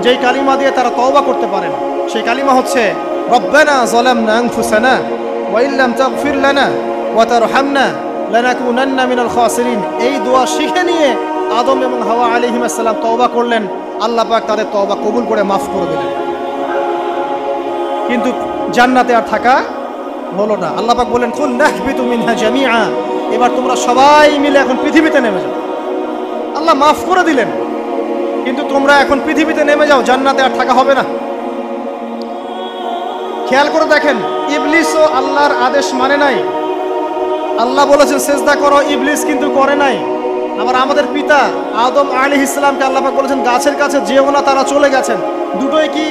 যেই কালিমা দিয়ে তারা তওবা করতে পারেন। সেই কালিমা হচ্ছে রব্বানা যালামনা আনফুসানা ওয়া ইল্লাম তাগফির লানা ওয়া তারহামনা লানাকুনান্না মিনাল খাসিরিন। এই দোয়া শিখে নিয়ে আদম এবং হাওয়া আলাইহিস সালাম তওবা করলেন। আল্লাহ পাক তাদের তওবা কবুল করে মাফ করে দিলেন। কিন্তু জান্নাতে আর থাকা হলো না। আল্লাহ পাক বলেন, কুল নাহবিতু মিনহা জামিআ, এবার তোমরা সবাই মিলে এখন পৃথিবীতে নেমে যাও। আল্লাহ মাফ করে দিলেন, কিন্তু তোমরা এখন পৃথিবীতে নেমে যাও, জান্নাতে আর থাকা হবে না। খেয়াল করে দেখেন, ইবলিসও আল্লাহর আদেশ মানে নাই। আল্লাহ বলেছেন সেজদা করো, ইবলিস কিন্তু করে নাই। আবার আমাদের পিতা আদম আলাইহিস সালামকে আল্লাহ পাক বলেছেন গাছের কাছে যেও না, তারা চলে গেছেন। দুটোই কি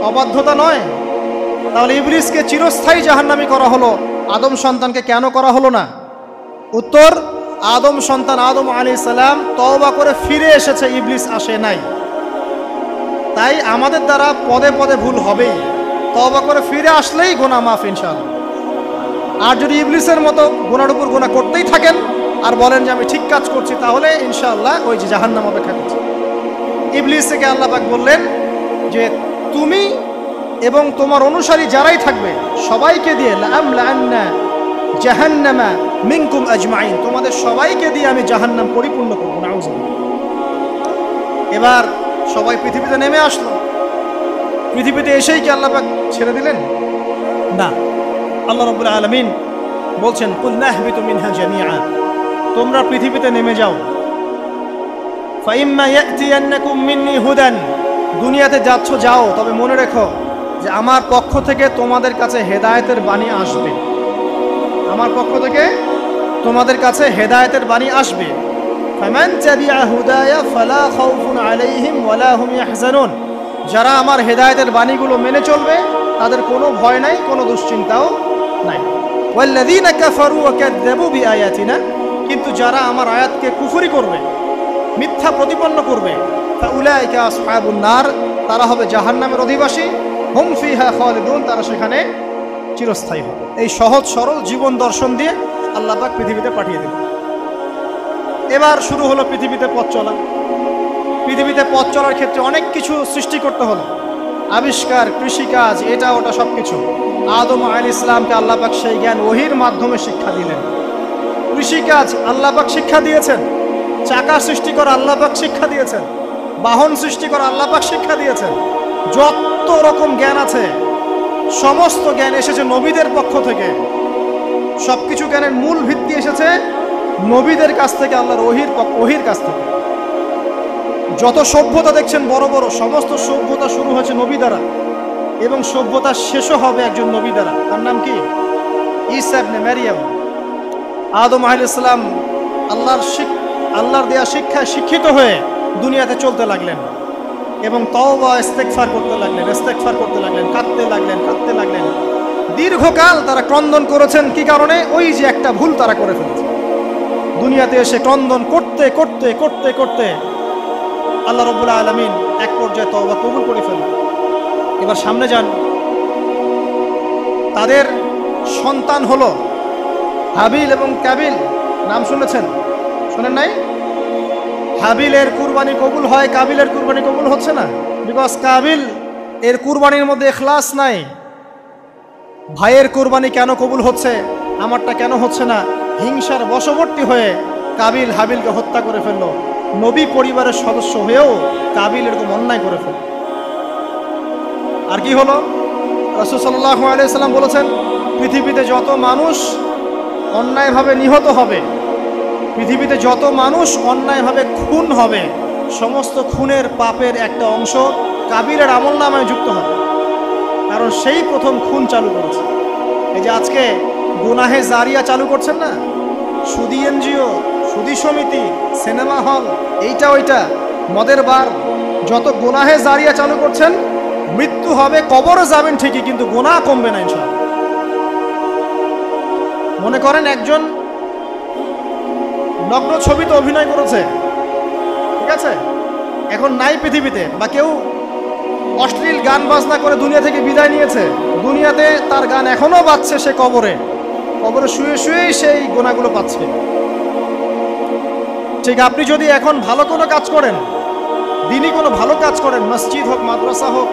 অবাধ্যতা নয়? তাহলে ইবলিসকে চিরস্থায়ী জাহান্নামী করা হলো, আদম সন্তানকে কেন করা হলো না? উত্তর, আদম সন্তান আদম আলাইহিস সালাম তওবা করে ফিরে এসেছে, ইবলিস আসে নাই। তাই আমাদের দ্বারা পদে পদে ভুল হবেই, তওবা করে ফিরে আসলেই গুনাহ মাফ ইনশাআল্লাহ। আর যদি ইবলিসের মতো গুনার উপর গুনাহ করতেই থাকেন আর বলেন যে আমি ঠিক কাজ করছি, তাহলে ইনশাআল্লাহ ওই যে জাহান্নাম অপেক্ষা করছে। ইবলিসকে আল্লাহ পাক বললেন যে তুমি এবং তোমার অনুসারী যারাই থাকবে সবাইকে দিয়ে লাআমলাআন্না জাহান্নামা মিনকুম আজমাইন, তোমাদের সবাইকে দিয়ে আমি জাহান্নাম পরিপূর্ণ করব। নাউযুবিল্লাহ। এবার সবাই পৃথিবীতে নেমে আসলো। পৃথিবীতে এসেই কি আল্লাহ পাক ছেড়ে দিলেন? না, আল্লাহ রাব্বুল আলামিন বলছেন কুল নাহবিতু মিনহা জামিআ, তোমরা পৃথিবীতে নেমে যাও। ফাইম্মা ইয়াতিয়ান্নাকুম মিন্নি হুদান, দুনিয়াতে যাচ্ছ যাও, তবে মনে রেখো যে আমার পক্ষ থেকে তোমাদের কাছে হেদায়েতের বাণী আসবে। আমার পক্ষ থেকে তোমাদের কাছে হেদায়েতের বাণী আসবে। ফামান তাবিআ হুদায়া ফালা খাউফুন আলাইহিম ওয়ালা হুম ইয়াহজানুন, যারা আমার হেদায়েতের বাণীগুলো মেনে চলবে তাদের কোনো ভয় নাই, কোনো দুশ্চিন্তাও নাই। ওয়াল্লাযীনা কাফারু ওয়া কাযযাবু বিআয়াতিনা, কিন্তু যারা আমার আয়াতকে কুফরি করবে, মিথ্যা প্রতিপন্ন করবে, ফাউলাইকা আসহাবুন নার, তারা হবে জাহান্নামের অধিবাসী। হুম ফিহা খালিদুন, তারা সেখানে চিরস্থায়ী হবে। এই সহজ সরল জীবন দর্শন দিয়ে আল্লাহ পাক পৃথিবীতে পাঠিয়ে দিলেন। এবার শুরু হলো পৃথিবীতে পথ চলা। পৃথিবীতে পথ চলার ক্ষেত্রে অনেক কিছু সৃষ্টি করতে হলো, আবিষ্কার, কৃষিকাজ, এটা ওটা সব কিছু। আদম আলাইহিস সালামকে আল্লাহ পাক সেই জ্ঞান ওহীর মাধ্যমে শিক্ষা দিলেন। কৃষিকাজ আল্লাহ পাক শিক্ষা দিয়েছেন, চাকা সৃষ্টি করা আল্লাহ পাক শিক্ষা দিয়েছেন, বাহন সৃষ্টি করা আল্লাহ পাক শিক্ষা দিয়েছেন। যত রকম জ্ঞান আছে সমস্ত জ্ঞান এসেছে নবীদের পক্ষ থেকে। সবকিছু জ্ঞানের মূল ভিত্তি এসেছে নবীদের কাছ থেকে, আল্লাহর ওহীর কাছ থেকে। যত সভ্যতা দেখছেন বড় বড়, সমস্ত সভ্যতা শুরু হয়েছে নবী দ্বারা, এবং সভ্যতা শেষও হবে একজন নবী দ্বারা। তার নাম কি? ঈসা ইবনে মারইয়াম। আদম আলাইহিস সালাম আল্লাহর দেয়া শিক্ষায় শিক্ষিত হয়ে দুনিয়াতে চলতে লাগলেন এবং তওবা ইস্তেগফার করতে লাগলেন, কাঁদতে লাগলেন। দীর্ঘকাল তারা ক্রন্দন করেছেন। কি কারণে? ওই যে একটা ভুল তারা করে ফেলেছে। দুনিয়াতে এসে ক্রন্দন করতে আল্লাহ রাব্বুল আলামিন এক পর্যায়ে তওবা কবুল করে ফেললেন। এবার সামনে যান, তাদের সন্তান হলো হাবিল এবং কাবিল। নাম শুনেছেন? শোনেন নাই? হাবিলের কুরবানি কবুল হয়, কাবিলের কুরবানি কবুল হচ্ছে না। বিকজ কাবিল এর কুরবানির মধ্যে ইখলাস নাই। ভাইয়ের কুরবানি কেন কবুল হচ্ছে, আমারটা কেন হচ্ছে না? হিংসার বশবর্তী হয়ে কাবিল হাবিলকে হত্যা করে ফেললো। নবী পরিবারের সদস্য হয়েও কাবিল এরকম অন্যায় করে ফেলল। আর কি হলো? রাসূল সাল্লাল্লাহু আলাইহি সাল্লাম বলেছেন, পৃথিবীতে যত মানুষ অন্যায়ভাবে নিহত হবে, পৃথিবীতে যত মানুষ অন্যায়ভাবে খুন হবে, সমস্ত খুনের পাপের একটা অংশ কাবিলের আমলনামায় যুক্ত হবে। কারণ সেই প্রথম খুন চালু করেছে। এই যে আজকে গুনাহে জারিয়া চালু করছেন না, সুদী এনজিও, সুদী সমিতি, সিনেমা হল, এইটা ওইটা, মদের বার, যত গুনাহে জারিয়া চালু করছেন, মৃত্যু হবে, কবরে যাবেন ঠিকই, কিন্তু গুনাহ কমবে না ইনশাআল্লাহ। মনে করেন একজন নগ্ন ছবিতে অভিনয় করেছে, ঠিক আছে, এখন নাই পৃথিবীতে, বা কেউ অশ্লীল গান বাজনা করে দুনিয়া থেকে বিদায় নিয়েছে, দুনিয়াতে তার গান এখনো বাজছে, সে কবরে শুয়ে শুয়েই সেই গুনাহগুলো পাচ্ছে। ঠিক আপনি যদি এখন ভালো কোনো কাজ করেন, দিনই কোনো ভালো কাজ করেন, মসজিদ হোক, মাদ্রাসা হোক,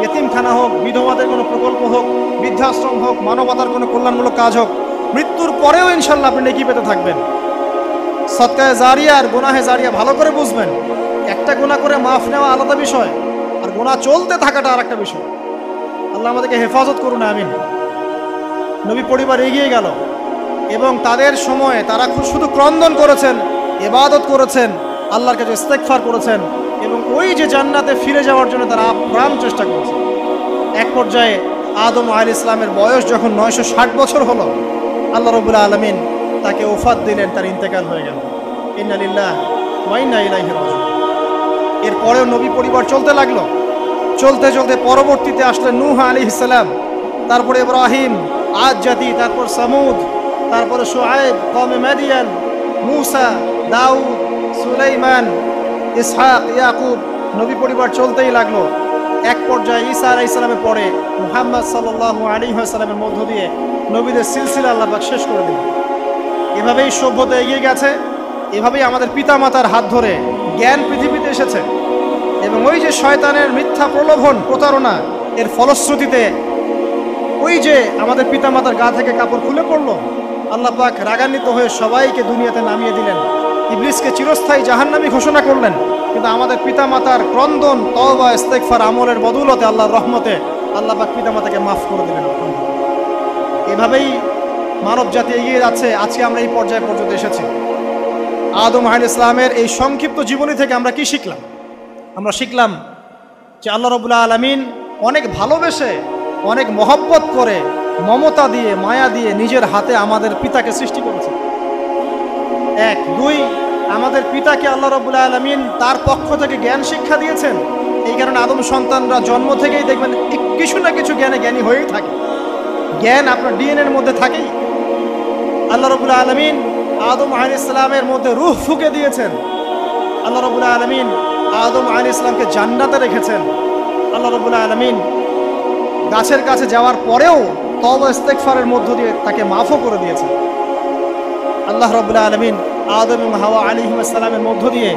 ইতিমখানা হোক, বিধবাদের কোনো প্রকল্প হোক, বৃদ্ধাশ্রম হোক, মানবতার কোনো কল্যাণমূলক কাজ হোক, মৃত্যুর পরেও ইনশাল্লাহ আপনি নেকি পেতে থাকবেন। সদকায়ে জারিয়া আর গুনাহে জারিয়া ভালো করে বুঝবেন। একটা গুনাহ করে মাফ নেওয়া আলাদা বিষয়, আর গুনাহ চলতে থাকাটা আর একটা বিষয়। আল্লাহ আমাদেরকে হেফাজত করুন, আমিন। নবী পরিবার এগিয়ে গেল এবং তাদের সময়ে তারা শুধু ক্রন্দন করেছেন, ইবাদত করেছেন, আল্লাহর কাছে ইস্তেগফার করেছেন এবং ওই যে জান্নাতে ফিরে যাওয়ার জন্য তারা আপ্রাণ চেষ্টা করেছে। এক পর্যায়ে আদম আলাইহিস সালামের বয়স যখন 960 বছর হলো, আল্লাহ রাব্বুল আলামিন তাকে ওফাত দিলেন, তার ইন্তেকাল হয়ে গেল। ইন্না লিল্লাহি ওয়া ইন্না ইলাইহি রাজিউন। এরপরেও নবী পরিবার চলতে লাগলো। চলতে চলতে পরবর্তীতে আসলেন নূহ আলাইহিস সালাম, তারপরে ইব্রাহিম, আদ জাতি, তারপর সামুদ, তারপরে শুআয়ব, কওমে মাদিয়ান, মূসা, দাউদ, সুলাইমান, ইসহাক, ইয়াকুব। নবী পরিবার চলতেই লাগলো। এক পর্যায়ে ঈসা আলাইহিস সালামের পরে মুহাম্মদ সাল্লাল্লাহু আলাইহি ওয়াসাল্লামের মধ্য দিয়ে নবীদের সিলসিলা আল্লাহ পাক শেষ করে দিলেন। এভাবেই সভ্যতা এগিয়ে গেছে। এভাবেই আমাদের পিতামাতার হাত ধরে জ্ঞান পৃথিবীতে এসেছে। এবং ওই যে শয়তানের মিথ্যা প্রলোভন, প্রতারণা, এর ফলশ্রুতিতে ওই যে আমাদের পিতামাতার গা থেকে কাপড় খুলে পড়লো, আল্লাহ পাক রাগান্বিত হয়ে সবাইকে দুনিয়াতে নামিয়ে দিলেন। ইবলিসকে চিরস্থায়ী জাহান্নামী ঘোষণা করলেন। কিন্তু আমাদের পিতামাতার ক্রন্দন, তওবা, ইস্তেগফার, আমলের বদৌলতে, আল্লাহর রহমতে আল্লাহ পাক পিতামাতাকে মাফ করে দিলেন। এভাবেই মানব জাতি এগিয়ে যাচ্ছে। আজকে আমরা এই পর্যায়ে পর্যন্ত এসেছি। আদম আলাইহিস সালামের এই সংক্ষিপ্ত জীবনী থেকে আমরা কি শিখলাম? আমরা শিখলাম যে আল্লাহ রাব্বুল আলামিন অনেক ভালোবেসে, অনেক মহব্বত করে, মমতা দিয়ে, মায়া দিয়ে নিজের হাতে আমাদের পিতাকে সৃষ্টি করেছেন। এক। দুই, আমাদের পিতাকে আল্লাহ রাব্বুল আলামিন তার পক্ষ থেকে জ্ঞান শিক্ষা দিয়েছেন। এই কারণে আদম সন্তানরা জন্ম থেকেই দেখবেন কিছু না কিছু জ্ঞানে জ্ঞানী হয়েই থাকে। জ্ঞান আপনার ডিএনএর মধ্যে থাকেই। আল্লাহ রাব্বুল আলামিন আদম আলাইহিস সালামের মধ্যে রূহ ফুঁকে দিয়েছেন। আল্লাহ রাব্বুল আলামিন আদম আলাইহিস সালামকে জান্নাতে রেখেছেন। আল্লাহ রাব্বুল আলামিন গাছের কাছে যাওয়ার পরেও তওবা ইস্তেগফারের মধ্য দিয়ে তাকে মাফও করে দিয়েছেন। আল্লাহ রাব্বুল আলামিন আদম এবং হাওয়া আলাইহিস সালামের মধ্য দিয়ে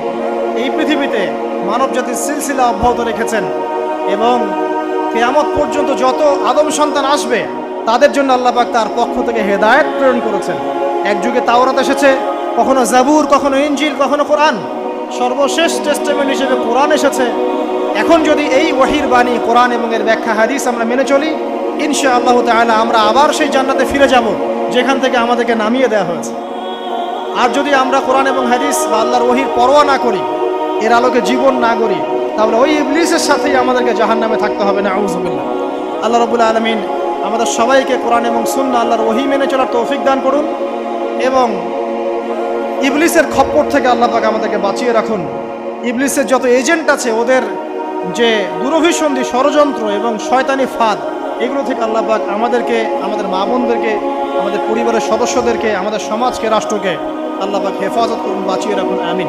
এই পৃথিবীতে মানব জাতির সিলসিলা অব্যাহত রেখেছেন। এবং কিয়ামত পর্যন্ত যত আদম সন্তান আসবে তাদের জন্য আল্লাহ পাক তার পক্ষ থেকে হেদায়েত প্রেরণ করেছেন। এক যুগে তাওরাত এসেছে, কখনো জাবুর, কখনো ইনজিল, কখনো কোরআন। সর্বশেষ টেস্টামেন্ট হিসেবে কোরআন এসেছে। এখন যদি এই ওহীর বাণী, কোরআন এবং এর ব্যাখ্যা, হাদিস আমরা মেনে চলি, ইনশাআল্লাহ তাআলা আমরা আবার সেই জান্নাতে ফিরে যাব যেখান থেকে আমাদেরকে নামিয়ে দেওয়া হয়েছে। আর যদি আমরা কোরআন এবং হাদিস বা আল্লাহর ওহীর পরোয়া না করি, এর আলোকে জীবন না করি, তাহলে ওই ইবলিসের সাথেই আমাদেরকে জাহান্নামে থাকতে হবে। নাউযুবিল্লাহ। আল্লাহ রাব্বুল আলামিন আমাদের সবাইকে কোরআন এবং সুন্নাহ, আল্লাহর ওহী মেনে চলার তৌফিক দান করুন এবং ইবলিসের খপ্পর থেকে আল্লাহ পাক আমাদেরকে বাঁচিয়ে রাখুন। ইবলিসের যত এজেন্ট আছে, ওদের যে দুরভিসন্ধি, ষড়যন্ত্র এবং শয়তানি ফাঁদ, এগুলো থেকে আল্লাহ পাক আমাদেরকে, আমাদের মা বোনদেরকে, আমাদের পরিবারের সদস্যদেরকে, আমাদের সমাজকে, রাষ্ট্রকে আল্লাহ পাক হেফাজত করুন, বাঁচিয়ে রাখুন। আমিন।